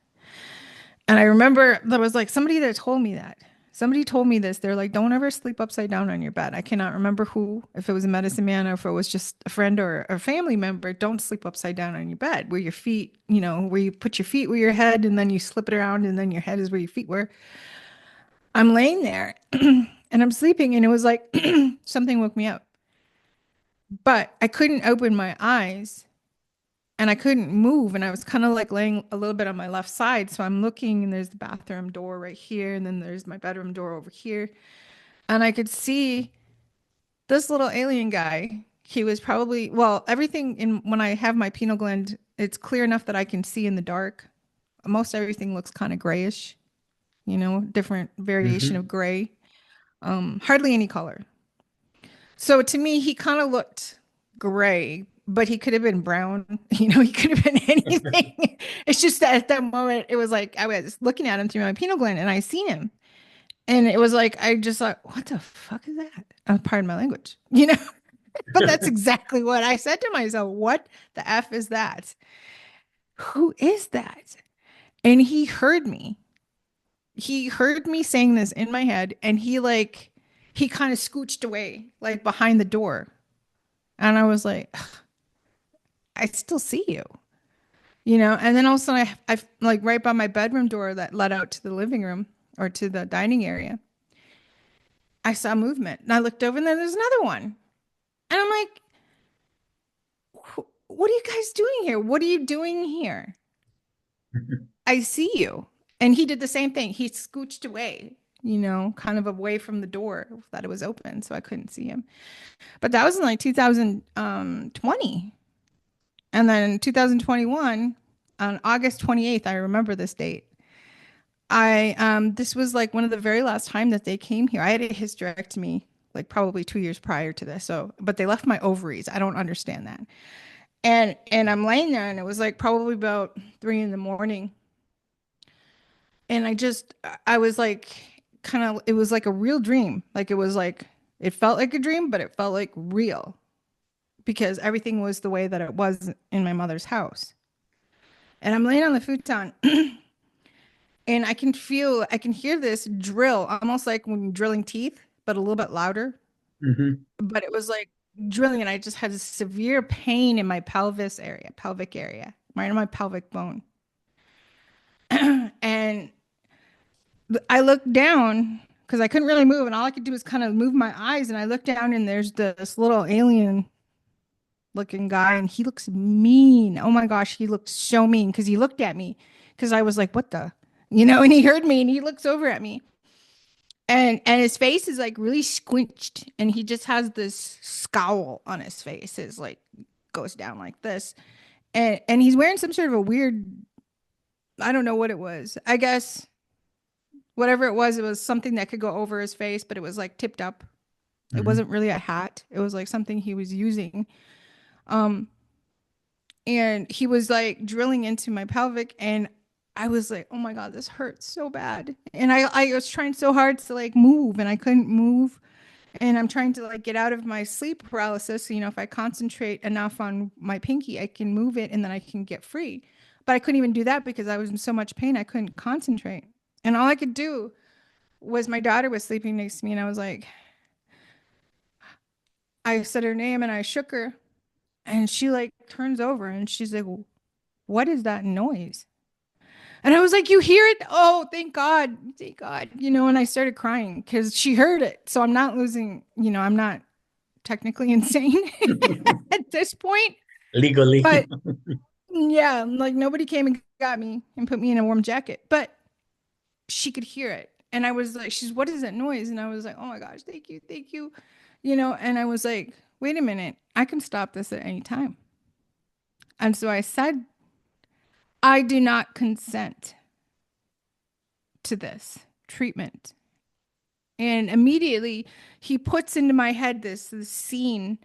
And I remember there was like somebody that told me that. Somebody told me this. They're like, don't ever sleep upside down on your bed. I cannot remember who, if it was a medicine man or if it was just a friend or a family member. Don't sleep upside down on your bed where your feet, where you put your feet where your head and then you slip it around and then your head is where your feet were. I'm laying there and I'm sleeping and it was like something woke me up. But I couldn't open my eyes and I couldn't move. And I was kind of like laying a little bit on my left side. So I'm looking, and there's the bathroom door right here. And then there's my bedroom door over here. And I could see this little alien guy. He was probably, well, everything in when I have my pineal gland, it's clear enough that I can see in the dark. Most everything looks kind of grayish, different variation Hmm. of gray. Hardly any color. So to me, he kind of looked gray, but he could have been brown. He could have been anything. It's just that at that moment, it was like I was looking at him through my pineal gland and I seen him. And it was like, I just thought, what the fuck is that? Pardon my language, But that's exactly what I said to myself. What the F is that? Who is that? And he heard me. He heard me saying this in my head and he kind of scooched away, like behind the door. And I was like, I still see you, And then all of a sudden, I like right by my bedroom door that led out to the living room or to the dining area, I saw movement. And I looked over and then there's another one. And I'm like, what are you guys doing here? What are you doing here? I see you. And he did the same thing. He scooched away, kind of away from the door that it was open. So I couldn't see him. But that was in like 2020. And then 2021, on August 28th, I remember this date. This was like one of the very last time that they came here. I had a hysterectomy like probably 2 years prior to this. So, but they left my ovaries. I don't understand that. And I'm laying there and it was like probably about 3 in the morning. And I was like kind of, it was like a real dream. Like it was like, it felt like a dream, but it felt like real because everything was the way that it was in my mother's house. And I'm laying on the futon and I can hear this drill, almost like when you're drilling teeth, but a little bit louder. Hmm. But it was like drilling, and I just had a severe pain in my pelvic area, right on my pelvic bone. And I looked down because I couldn't really move, and all I could do was kind of move my eyes. And I looked down, and there's this little alien looking guy, and he looks mean. Oh my gosh, he looked so mean because he looked at me because I was like, what the? And he heard me and he looks over at me. And his face is like really squinched and he just has this scowl on his face. It's like goes down like this. And he's wearing some sort of a weird, I don't know what it was. I guess whatever it was something that could go over his face, but it was like tipped up. It Hmm. wasn't really a hat. It was like something he was using. Um, and he was like drilling into my pelvic and I was like, oh my God, this hurts so bad. And I was trying so hard to like move and I couldn't move. And I'm trying to like get out of my sleep paralysis. So, if I concentrate enough on my pinky, I can move it and then I can get free. But I couldn't even do that because I was in so much pain. I couldn't concentrate. And all I could do was my daughter was sleeping next to me and I was like, I said her name and I shook her and she like turns over and she's like, what is that noise? And I was like, you hear it? Oh, thank God. Thank God. And I started crying because she heard it. So I'm not losing, I'm not technically insane at this point. Legally. But yeah, like nobody came and got me and put me in a warm jacket, but she could hear it. And I was like, what is that noise? And I was like, oh my gosh, thank you, thank you. And I was like, wait a minute, I can stop this at any time. And so I said, I do not consent to this treatment. And immediately he puts into my head this scene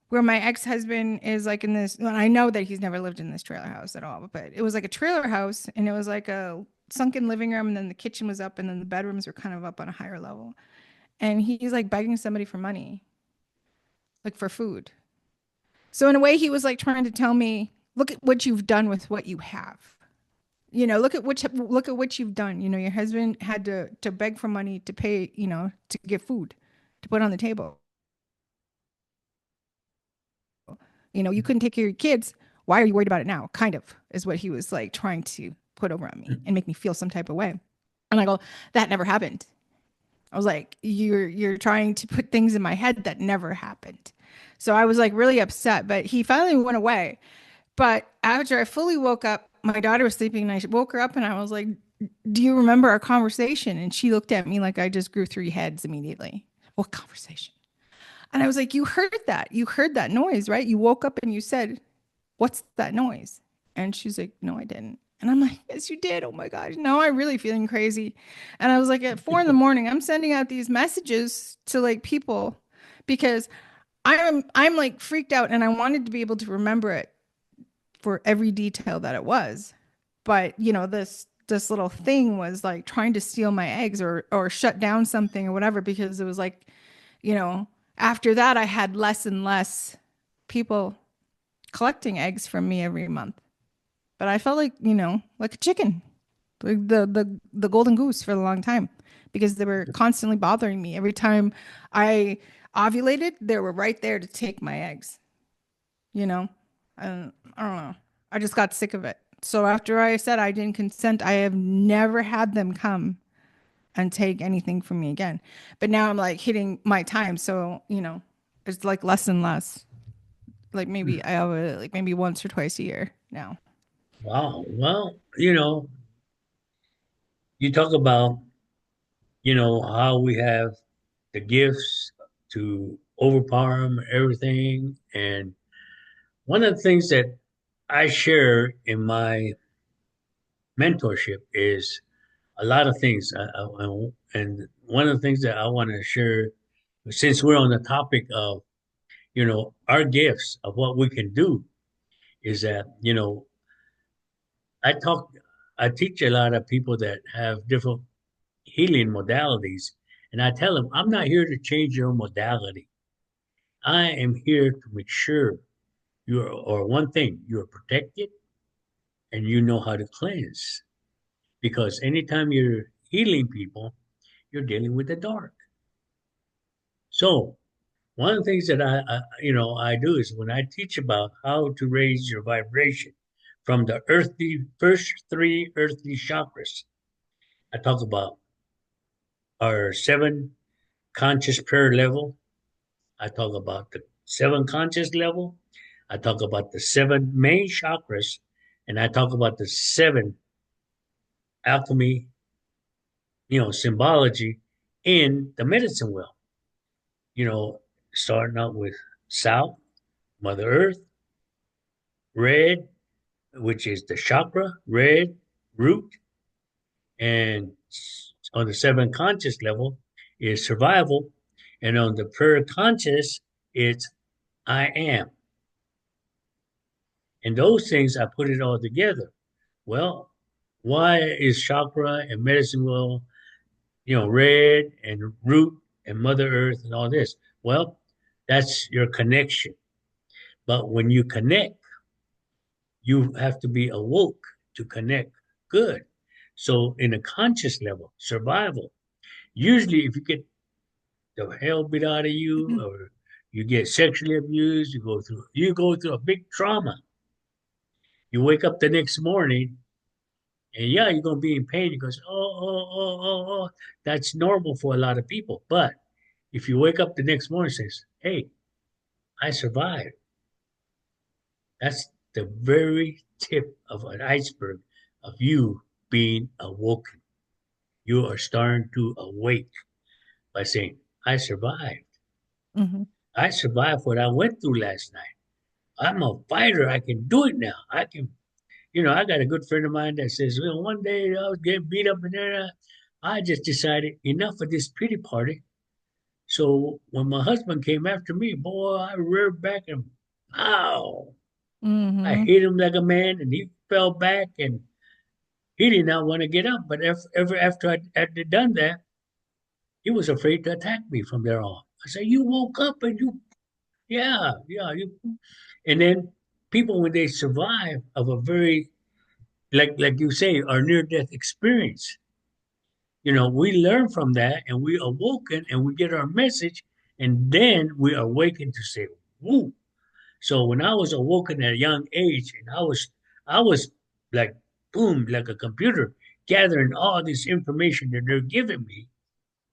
where my ex-husband is like in this, well, I know that he's never lived in this trailer house at all, but it was like a trailer house and it was like a sunken living room and then the kitchen was up and then the bedrooms were kind of up on a higher level. And he's like begging somebody for money, like for food. So in a way he was like trying to tell me, look at what you've done with what you have. Look at what you've done. Your husband had to beg for money to pay, to get food to put on the table. You couldn't take care of your kids. Why are you worried about it now? Kind of is what he was like trying to put over on me and make me feel some type of way. And I go, that never happened. I was like, you're trying to put things in my head that never happened. So I was like really upset, but he finally went away. But after I fully woke up, my daughter was sleeping and I woke her up and I was like, do you remember our conversation? And she looked at me like I just grew 3 heads immediately. What conversation? And I was like, you heard that. You heard that noise, right? You woke up and you said, what's that noise? And she's like, no, I didn't. And I'm like, yes, you did. Oh my gosh. Now I'm really feeling crazy. And I was like, at 4 in the morning, I'm sending out these messages to like people because I'm like freaked out and I wanted to be able to remember it for every detail that it was. But this little thing was like trying to steal my eggs or shut down something or whatever because it was like, you know, after that I had less and less people collecting eggs from me every month. But I felt like, like a chicken, like the golden goose for a long time because they were constantly bothering me. Every time I ovulated, they were right there to take my eggs, you know? And I don't know. I just got sick of it. So after I said I didn't consent, I have never had them come and take anything from me again. But now I'm like hitting my time, so it's like less and less. Like maybe I have like maybe once or twice a year now. Wow. Well, you talk about, how we have the gifts to overpower them, everything. And one of the things that I share in my mentorship is a lot of things. And one of the things that I want to share, since we're on the topic of, our gifts of what we can do, is that, I talk, I teach a lot of people that have different healing modalities. And I tell them, I'm not here to change your modality. I am here to make sure or one thing, you're protected and you know how to cleanse. Because anytime you're healing people, you're dealing with the dark. So one of the things that I do is when I teach about how to raise your vibration from the first three earthly chakras, I talk about our seven conscious prayer level. I talk about the seven conscious level. I talk about the seven main chakras, and I talk about the seven alchemy, symbology in the medicine wheel. You know, starting out with South, Mother Earth, red, which is the chakra, red, root, and on the seven conscious level is survival, and on the prayer conscious, it's I am. And those things, I put it all together. Well, why is chakra and medicine wheel, red and root and Mother Earth and all this? Well, that's your connection. But when you connect, you have to be awoke to connect good. So, in a conscious level, survival. Usually, if you get the hell beat out of you, or you get sexually abused, you go through a big trauma. You wake up the next morning, and yeah, you're gonna be in pain. He goes, oh. That's normal for a lot of people. But if you wake up the next morning and says, hey, I survived, that's the very tip of an iceberg of you being awoken. You are starting to awake by saying, I survived. Hmm. I survived what I went through last night. I'm a fighter. I can do it now. I got a good friend of mine that says, one day I was getting beat up and there. I just decided enough of this pity party. So when my husband came after me, boy, I reared back and pow, I Mm-hmm. hit him like a man, and he fell back, and he did not want to get up. But ever after I had done that, he was afraid to attack me from there on. I said, "You woke up and you, yeah, yeah, you." And then people, when they survive of a very, like you say, our near death experience, we learn from that, and we awoken, and we get our message, and then we awaken to say, "Woo!" So when I was awoken at a young age, and I was like, boom, like a computer, gathering all this information that they're giving me.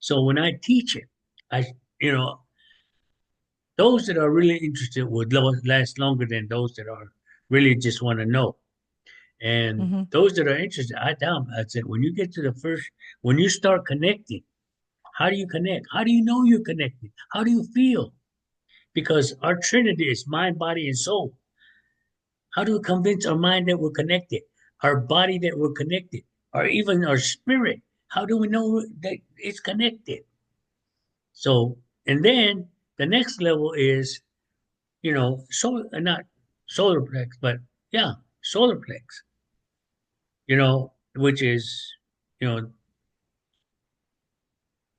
So when I teach it, I, you know, those that are really interested would last longer than those that are really just want to know. And Mm-hmm. those that are interested, I tell them, I said, when you get to the first, when you start connecting, how do you connect? How do you know you're connected? How do you feel? Because our Trinity is mind, body, and soul. How do we convince our mind that we're connected, our body that we're connected, or even our spirit? How do we know that it's connected? So, and then the next level is, not solar plex, but yeah, solar plex, which is,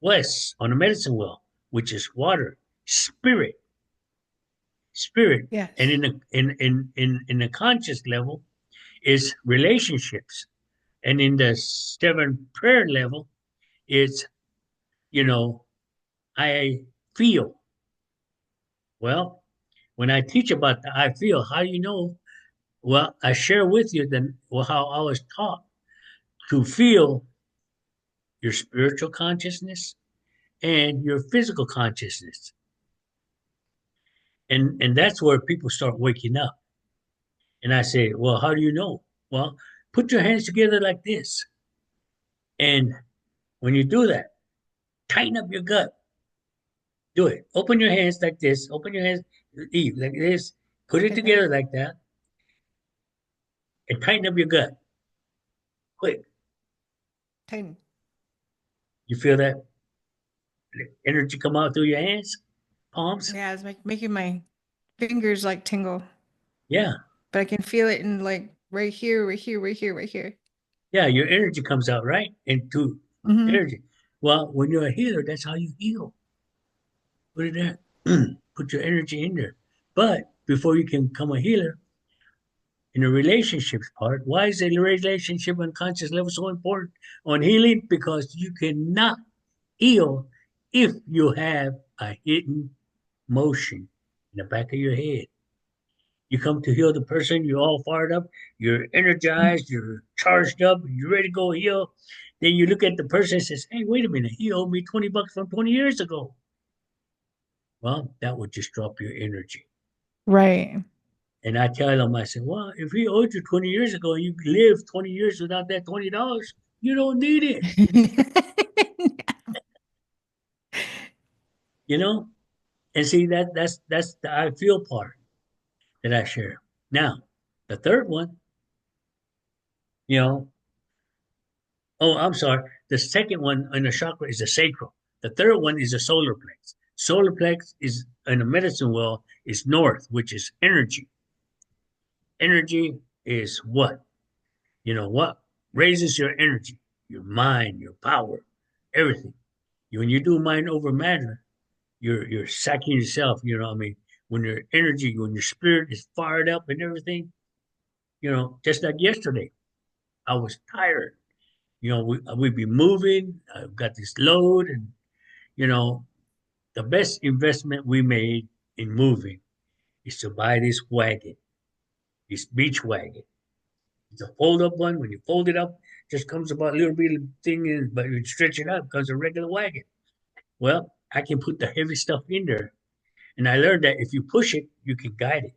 west on the medicine wheel, which is water, spirit, spirit. And Yes. in the conscious level is relationships. And in the seven prayer level, it's, you know, I feel. Well, when I teach about the I feel, how do you know? Well, I share with you then how I was taught to feel your spiritual consciousness and your physical consciousness. And that's where people start waking up. And I say, well, how do you know? Well, put your hands together like this. And when you do that, tighten up your gut. Do it. Open your hands like this. Open your hands, eat like this. Put it Like that. together like that, and tighten up your gut. Quick. Tighten. You feel that energy come out through your hands, palms? Yeah, it's making my fingers like tingle, Yeah, but I can feel it in like right here, right here, right here, right here. yeah. Your energy comes out right into Mm-hmm. energy. Well, when you're a healer, that's how you heal. Put it there. Put your energy in there. But before you can become a healer, in the relationships part, why is the relationship on conscious level so important on healing? Because you cannot heal if you have a hidden motion in the back of your head. You come to heal the person, you're all fired up, you're energized, you're charged up, you're ready to go heal. Then you look at the person and says, "Hey, wait a minute, he owed me $20 from 20 years ago." Well, that would just drop your energy. Right. And I tell them, I said, well, if he owed you 20 years ago and you lived 20 years without that $20, you don't need it, you know? And see that's the I feel part that I share. Now, the third one, you know, oh, I'm sorry. The second one in the chakra is the sacral. The third one is the solar plex. Solar plex is in the medicine world is north, which is energy. Energy is what? What raises your energy, your mind, your power, everything. When you do mind over matter, you're sacking yourself. I mean, when your energy, when your spirit is fired up and everything, just like yesterday, I was tired. We'd be moving. I've got this load, and you know, the best investment we made in moving is to buy this wagon, this beach wagon. It's a fold-up one. When you fold it up, just comes about a little bit of thing, but you stretch it out, becomes a regular wagon. Well, I can put the heavy stuff in there. And I learned that if you push it, you can guide it.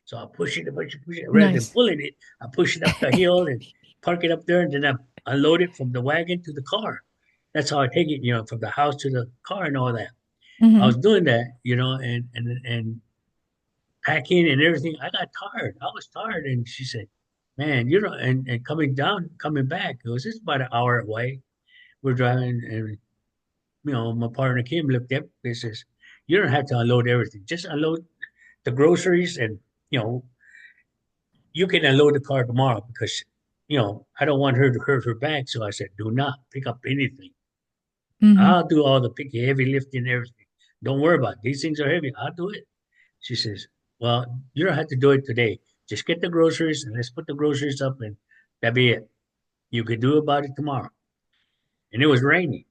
So I push it. Rather than Nice. pulling it, I push it up the hill and park it up there, and then I unload it from the wagon to the car. That's how I take it, from the house to the car and all that. I was Mm-hmm. doing that, and packing and everything. I got tired. I was tired, and she said, "Man, and coming back, it was just about an hour away. we're driving, and my partner Kim looked up and says, "You don't have to unload everything. Just unload the groceries, and you know, you can unload the car tomorrow because, I don't want her to hurt her back." So I said, "Do not pick up anything. Hmm. I'll do all the picky, heavy lifting, and everything. Don't worry about it. These things are heavy. I'll do it." She says, "Well, you don't have to do it today. Just get the groceries and let's put the groceries up, and that'll be it. You could do about it tomorrow." And it was raining.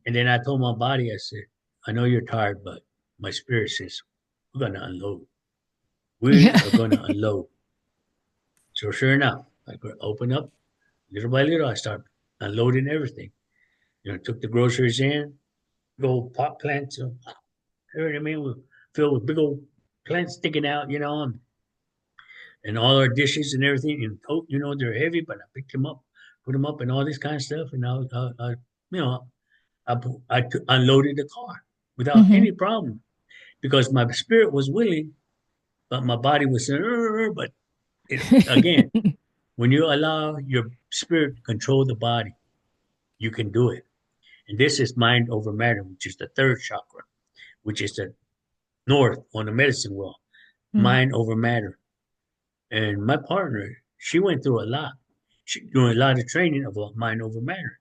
And then I told my body, I said, "I know you're tired, but my spirit says, we're going to unload. We Yeah. are going to unload." So sure enough, I could open up little by little. I start unloading everything. Took the groceries in, big old pot plants. You know what I mean? Filled with big old plants sticking out, and all our dishes and everything. And they're heavy, but I picked them up, put them up, and all this kind of stuff. And you know, unloaded the car without Hmm. any problem because my spirit was willing, but my body was saying, "Rrr," but again, when you allow your spirit to control the body, you can do it. And this is mind over matter, which is the third chakra, which is the north on the medicine wheel. Mind over matter. And my partner, she went through a lot. She doing a lot of training of mind over matter.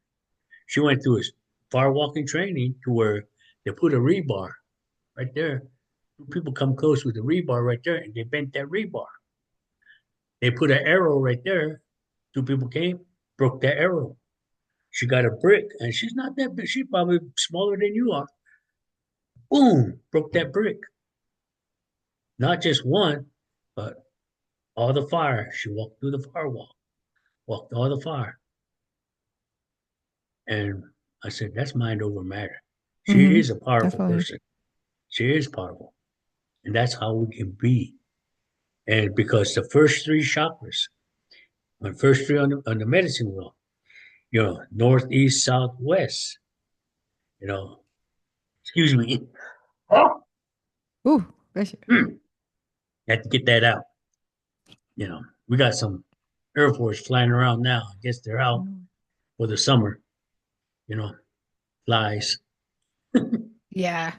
She went through a far walking training to where they put a rebar right there. People come close with the rebar right there, and they bent that rebar. They put an arrow right there. Two people came, broke that arrow. She got a brick, and she's not that big. She's probably smaller than you are. Boom, broke that brick. Not just one, but all the fire. She walked through the firewall, walked all the fire. And I said, that's mind over matter. She Hmm. is a powerful Definitely. person. She is powerful. And that's how we can be. And because the first three chakras, the first three on the medicine wheel, north, east, south, west, you know, excuse me. Oh, Ooh, bless you. had to get that out. We got some Air Force flying around now. I guess they're out for the summer, you know, flies. Yeah,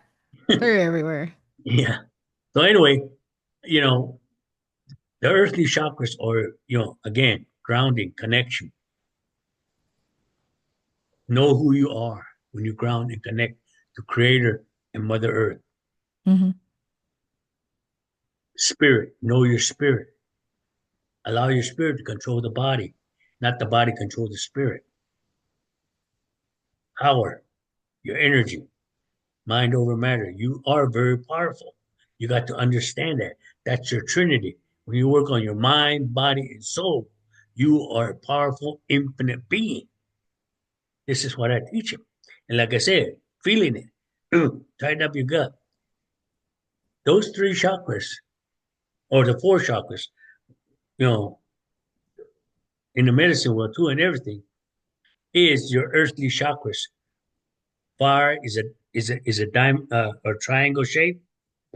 they're everywhere. Yeah. So anyway, you know, the earthly chakras are, again, grounding, connection. Know who you are when you ground and connect to Creator and Mother Earth. Hmm. Spirit, know your spirit. Allow your spirit to control the body, not the body control the spirit. Power, your energy, mind over matter. You are very powerful. You got to understand that. That's your trinity. When you work on your mind, body, and soul, you are a powerful, infinite being. This is what I teach him. And like I said, feeling it, tighten up your gut. Those three chakras, or the four chakras, you know, in the medicine world too, and everything, is your earthly chakras. Fire is a dime or triangle shape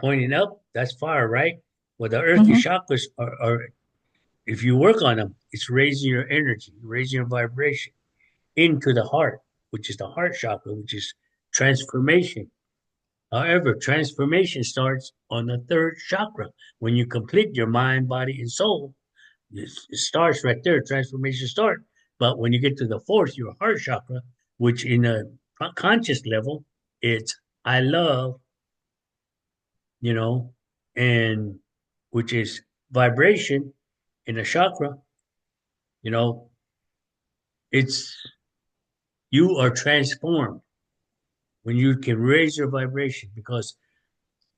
pointing up. That's fire, right? Well, the earthly Hmm. chakras are if you work on them, it's raising your energy, raising your vibration into the heart, which is the heart chakra, which is transformation. However, transformation starts on the third chakra. When you complete your mind, body, and soul, it starts right there. Transformation starts. But when you get to the fourth, your heart chakra, which in a conscious level, it's I love, you know, and which is vibration in a chakra, you know, it's you are transformed when you can raise your vibration because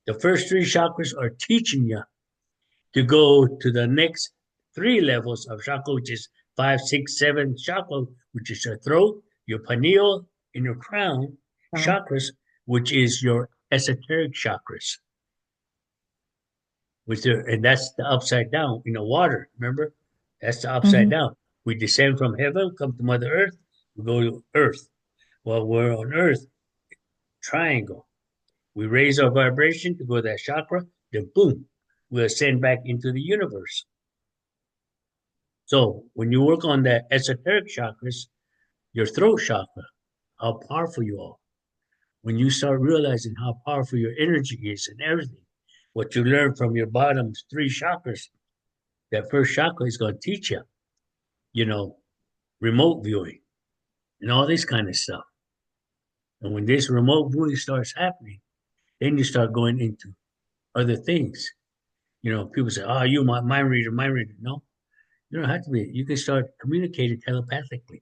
the first three chakras are teaching you to go to the next three levels of chakra, which is 5, 6, 7 chakra, which is your throat, your pineal, and your crown chakras, which is your esoteric chakras, and that's the upside down in the water. Remember, that's the upside Hmm. down. We descend from heaven, come to Mother Earth, we go to Earth. Well, we're on Earth, triangle. We raise our vibration to go to that chakra, then boom, we ascend back into the universe. So when you work on the esoteric chakras, your throat chakra, how powerful you are. When you start realizing how powerful your energy is and everything, what you learn from your bottom three chakras, that first chakra is going to teach you, you know, remote viewing and all this kind of stuff. And when this remote viewing starts happening, then you start going into other things. People say, "Oh, you my mind reader, mind reader." No, you don't have to be. You can start communicating telepathically.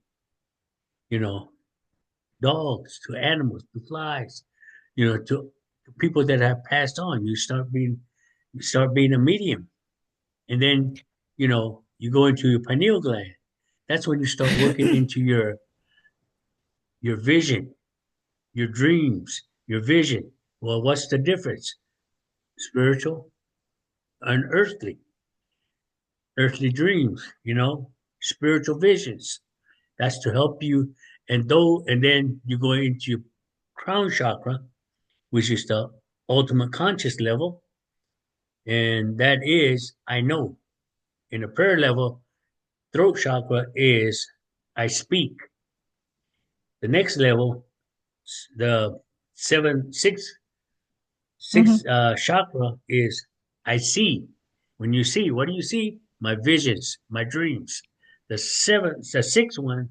You know, dogs to animals to flies. To people that have passed on. You start being a medium, and then you go into your pineal gland. That's when you start working into your vision, your dreams, your vision. Well, what's the difference? Spiritual and earthly dreams, spiritual visions. That's to help you. And then you go into your crown chakra, which is the ultimate conscious level. And that is, I know. In the prayer level, throat chakra is, I speak. The next level, the seven, six, six Hmm. chakra is, I see. When you see, what do you see? My visions, my dreams. The sixth one,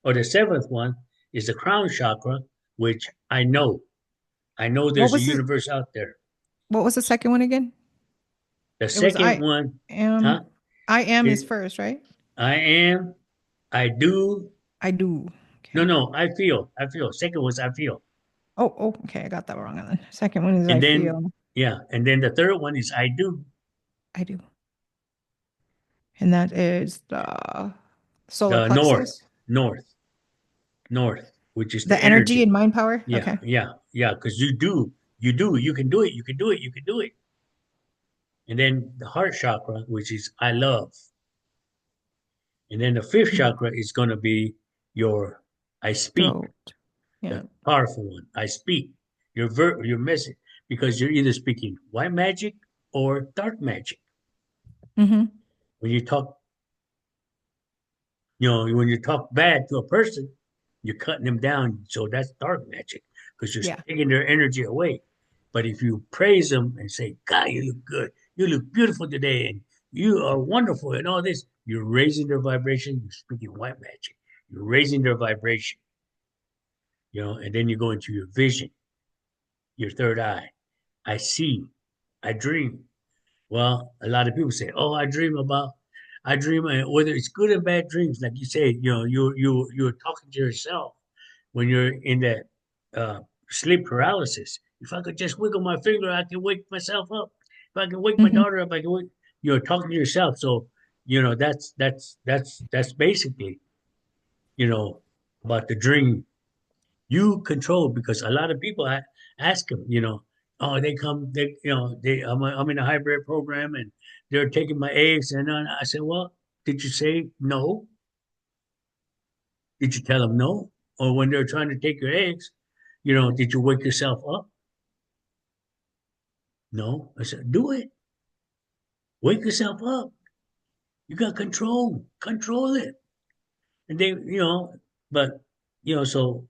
or the seventh one, is the crown chakra, which I know. I know What there's a was the universe out there. what was the second one again? The It was second one, am huh? I am is It, first, right? I am, I do. I do. No, Okay. no, I feel. I feel. Second was I feel. Oh, okay. I got that wrong then. Second one is I And then, feel. yeah. And then the third one is I do. I do. And that is the solar The north, plexus, north, north, which is the the energy energy. and mind power. Yeah, Okay. yeah, yeah. Because you can do it, you can do it, you can do it. And then the heart chakra, which is I love. And then the fifth Mhm. chakra is going to be your I speak, Throat. Yeah. the powerful one. I speak your message, because you're either speaking white magic or dark magic. Hmm. When you talk, when you talk bad to a person, you're cutting them down. So that's dark magic, because you're Yeah. taking their energy away. But if you praise them and say, "God, you look good. You look beautiful today, and you are wonderful," and all this, you're raising their vibration. You're speaking white magic. You're raising their vibration. And then you go into your vision, your third eye. I see. I dream. Well, a lot of people say, "Oh, I dream," whether it's good or bad dreams. Like you say, you're talking to yourself when you're in that sleep paralysis. If I could just wiggle my finger, I can wake myself up. If I can wake my Hmm. daughter up, I can wake. You're talking to yourself. So that's basically you know about the dream you control, because a lot of people ask them, oh, they come, I'm in a hybrid program and they're taking my eggs. And I said, well, did you say no? Did you tell them no? Or when they're trying to take your eggs, did you wake yourself up? No. I said, do it. Wake yourself up. You got control. Control it. And they, but, so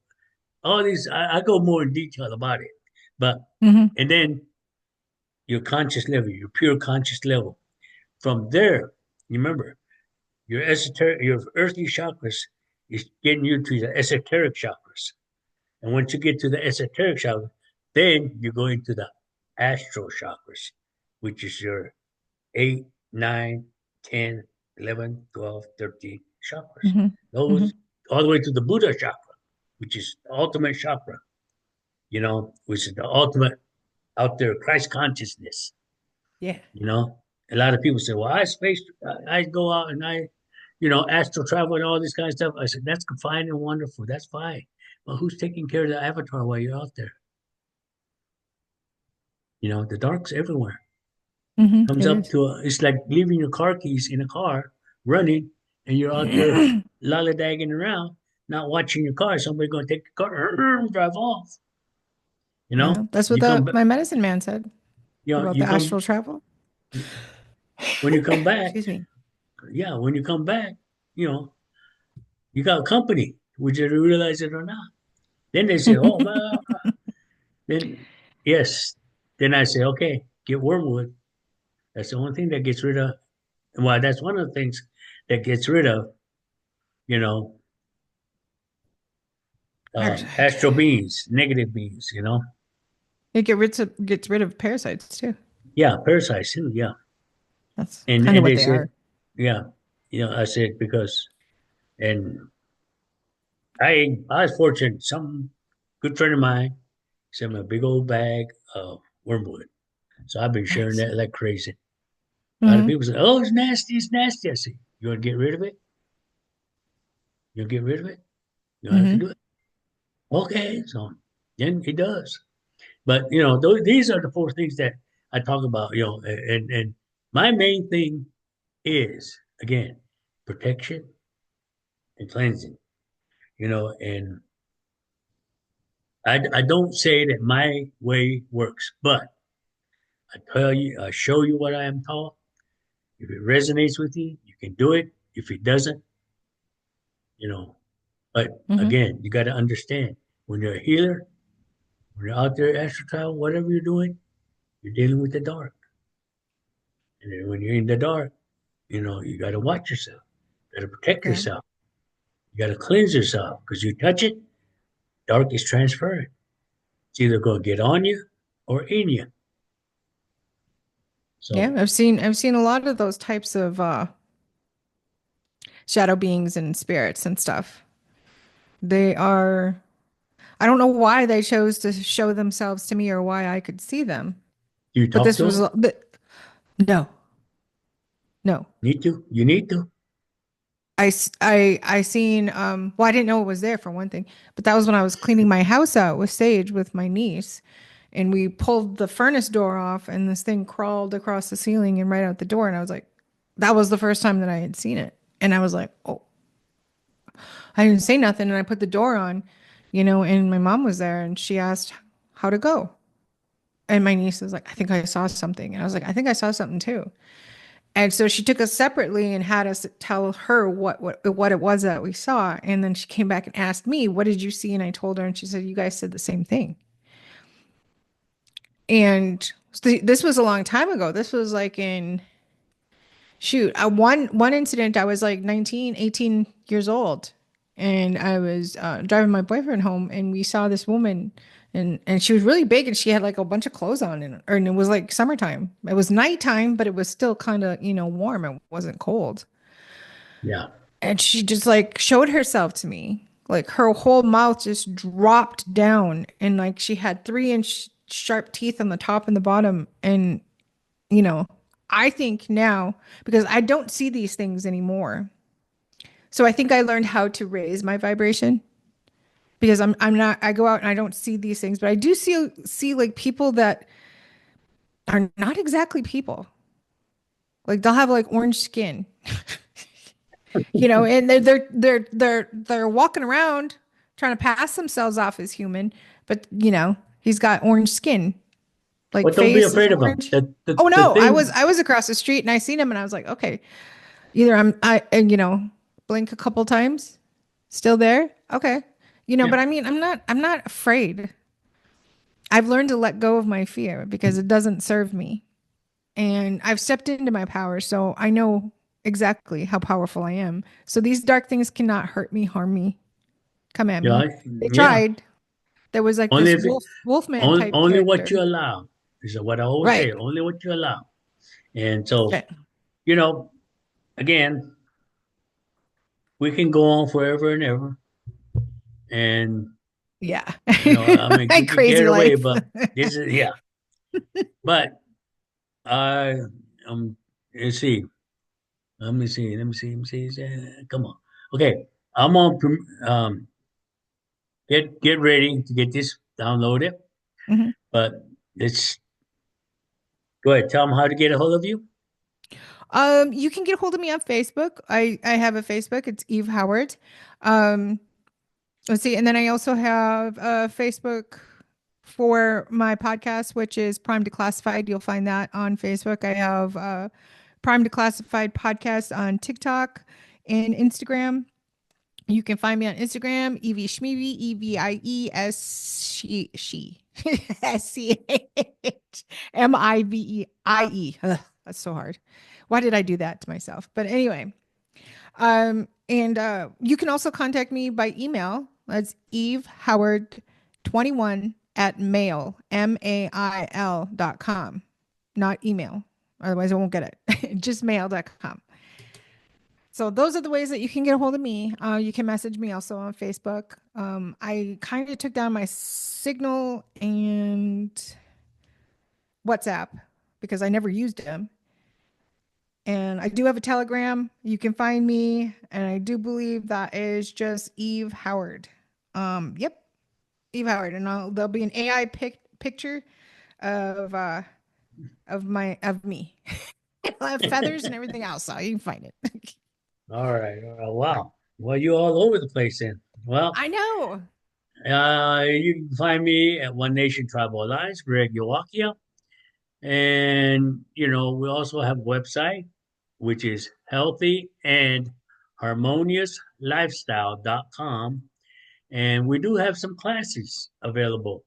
all these, I go more in detail about it. But, Hmm. and then your conscious level, your pure conscious level. From there, remember, your earthly chakras is getting you to the esoteric chakras. And once you get to the esoteric chakra, then you go into the astral chakras, which is your 8, 9, 10, 11, 12, 13 chakras. Hmm. Hmm. Those all the way to the Buddha chakra, which is the ultimate chakra, which is the ultimate out there Christ consciousness. Yeah. You know, a lot of people say, "Well, I go out and astral travel and all this kind of stuff." I said, "That's fine and wonderful. That's fine. But who's taking care of the avatar while you're out there? The dark's everywhere. Comes It up is. to it's like leaving your car keys in a car, running, and you're out there lollygagging around, not watching your car. Somebody's going to take the car, drive off. Yeah. That's what You come back. my medicine man said about You the come astral travel. when you come back. Excuse me. Yeah, when you come back, you know, you got company. Would you realize it or not? Then they say, oh, well, then yes. Then I say, okay, get wormwood. That's the only thing that gets rid of. Well, that's one of the things that gets rid of, you know, Parasite. astral beings, negative beings. It gets rid of parasites too. Yeah, parasites too. Yeah, That's and kind of and what they they said, are. yeah, I said because, and I was fortunate. Some good friend of mine sent me a big old bag of wormwood, so I've been sharing Nice. that like crazy. A lot of Hmm. people say, "Oh, it's nasty, it's nasty." I say, "You want to get rid of it? You'll get rid of it. You don't have to Hmm. do it." Okay, so then he does. But these are the four things that I talk about. And my main thing is again protection and cleansing. And I don't say that my way works, but I tell you, I show you what I am taught. If it resonates with you, you can do it. If it doesn't, you know. But Hmm. again, you got to understand when you're a healer, when you're out there astral travel, whatever you're doing, you're dealing with the dark. And then when you're in the dark, you got to watch yourself. You got to protect Okay. yourself. You got to cleanse yourself because you touch it, dark is transferring. It's either going to get on you or in you. Yeah, So I've seen a lot of those types of shadow beings and spirits and stuff. They are, I don't know why they chose to show themselves to me or why I could see them. you But talk this to was, them. no, no. Need to. You need to. I seen, well, I didn't know it was there for one thing, but that was when I was cleaning my house out with Sage with my niece. And we pulled the furnace door off and this thing crawled across the ceiling and right out the door. And I was like, that was the first time that I had seen it. And I was like, oh, I didn't say nothing. And I put the door on, and my mom was there and she asked how to go. And my niece was like, I think I saw something. And I was like, I think I saw something too. And so she took us separately and had us tell her what it was that we saw. And then she came back and asked me, what did you see? And I told her, and she said, you guys said the same thing. And this was a long time ago. This was like in shoot, one incident, I was like 19, 18 years old, and I was driving my boyfriend home, and we saw this woman, and she was really big, and she had like a bunch of clothes on, and it was like summertime. It was nighttime, but it was still kind of warm. It wasn't cold, Yeah. and she just like showed herself to me. Like her whole mouth just dropped down, and like she had 3-inch sharp teeth on the top and the bottom, and you know, I think now because I don't see these things anymore. So I think I learned how to raise my vibration because I'm not I go out and I don't see these things, but I do see like people that are not exactly people. Like they'll have like orange skin, and they're walking around trying to pass themselves off as human, but he's got orange skin, like But don't be face is afraid of them. orange. The Oh the no, I was thing. I was across the street and I seen him and I was like, okay, either and blink a couple times, still there. Okay. Yeah. But I mean, I'm not afraid. I've learned to let go of my fear because it doesn't serve me. And I've stepped into my power, so I know exactly how powerful I am. So these dark things cannot hurt me, harm me, come at Yeah. me. They Yeah. tried. There was like Only this if wolfman type only what character. you allow is what I always say. Right. Only what you allow. And so, Right. you know, again, we can go on forever and ever. And Yeah. I mean, My we get crazy carried away, life. but this is yeah. But I um, let's see. Let me see. Let me see. Let me see. Come on. Okay, I'm on. Get ready to get this downloaded. Mhm. But let's go ahead. Tell them how to get a hold of you. You can get a hold of me on Facebook. I have a Facebook. It's Eve Howard. Um, let's see, and then I also have a Facebook for my podcast, which is Prime Declassified. You'll find that on Facebook. I have Prime Declassified podcast on TikTok and Instagram. You can find me on Instagram, Evie Schmeevy, Evies, Schmievie. Ugh, that's so hard. Why did I do that to myself? But anyway, and you can also contact me by email. That's Eve Howard 21 at mail.com, not email. Otherwise, I won't get it. Just mail.com. So those are the ways that you can get a hold of me. You can message me also on Facebook. I kind of took down my Signal and WhatsApp because I never used them. And I do have a Telegram. You can find me, and I do believe that is just Eve Howard. Yep, Eve Howard, and there'll be an AI picture of of me. I'll have feathers and everything else, so you can find it. All right. All right. Wow. Well, you're all over the place then. Well, I know. you can find me at One Nation Tribal Alliance, Greg Yawakia. And, we also have a website, which is healthy and harmonious lifestyle.com. And we do have some classes available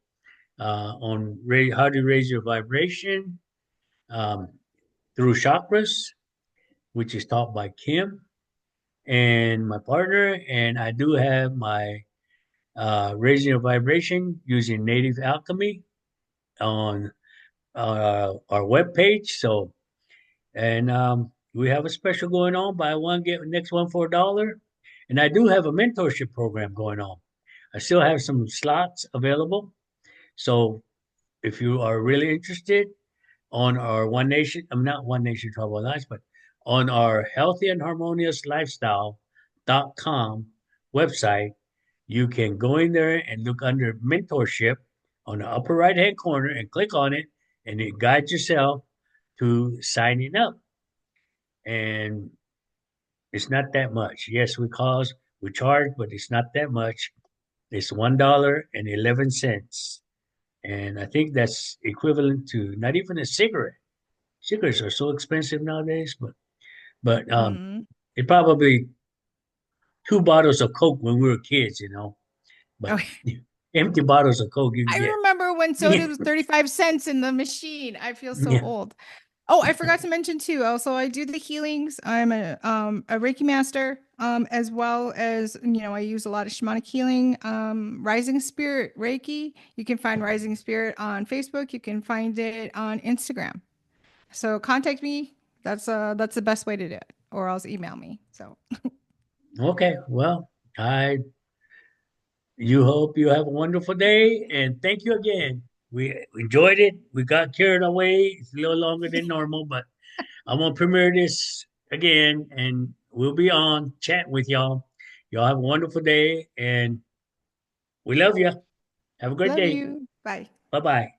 on how to raise your vibration um, through chakras, which is taught by Kim and my partner. And I do have my raising your vibration using native alchemy on our webpage. So, and we have a special going on. Buy one, get the next one for $1. And I do have a mentorship program going on. I still have some slots available. So if you are really interested on our One Nation, I'm not One Nation Travel Alliance, but on our healthy and harmonious lifestyle.com website, you can go in there and look under mentorship on the upper right hand corner and click on it, and it guides yourself to signing up. And it's not that much. Yes, we charge, but it's not that much. It's $1.11. And I think that's equivalent to not even a cigarette. Cigarettes are so expensive nowadays, but Mm. it probably two bottles of Coke when we were kids. But Oh, empty bottles of Coke you can I get. remember when soda was 35 cents in the machine. I feel so Yeah. old. Oh, I forgot to mention too. Also, I do the healings. I'm a Reiki master, as well as I use a lot of shamanic healing. Rising Spirit Reiki. You can find Rising Spirit on Facebook. You can find it on Instagram. So contact me. That's the best way to do it, or else email me. So Okay. Well, I you hope you have a wonderful day, and thank you again. We enjoyed it. We got carried away. It's a little longer than normal, but I'm gonna premiere this again, and we'll be on chatting with y'all. Y'all have a wonderful day, and we love you. Have a great love day. you. Bye. Bye bye.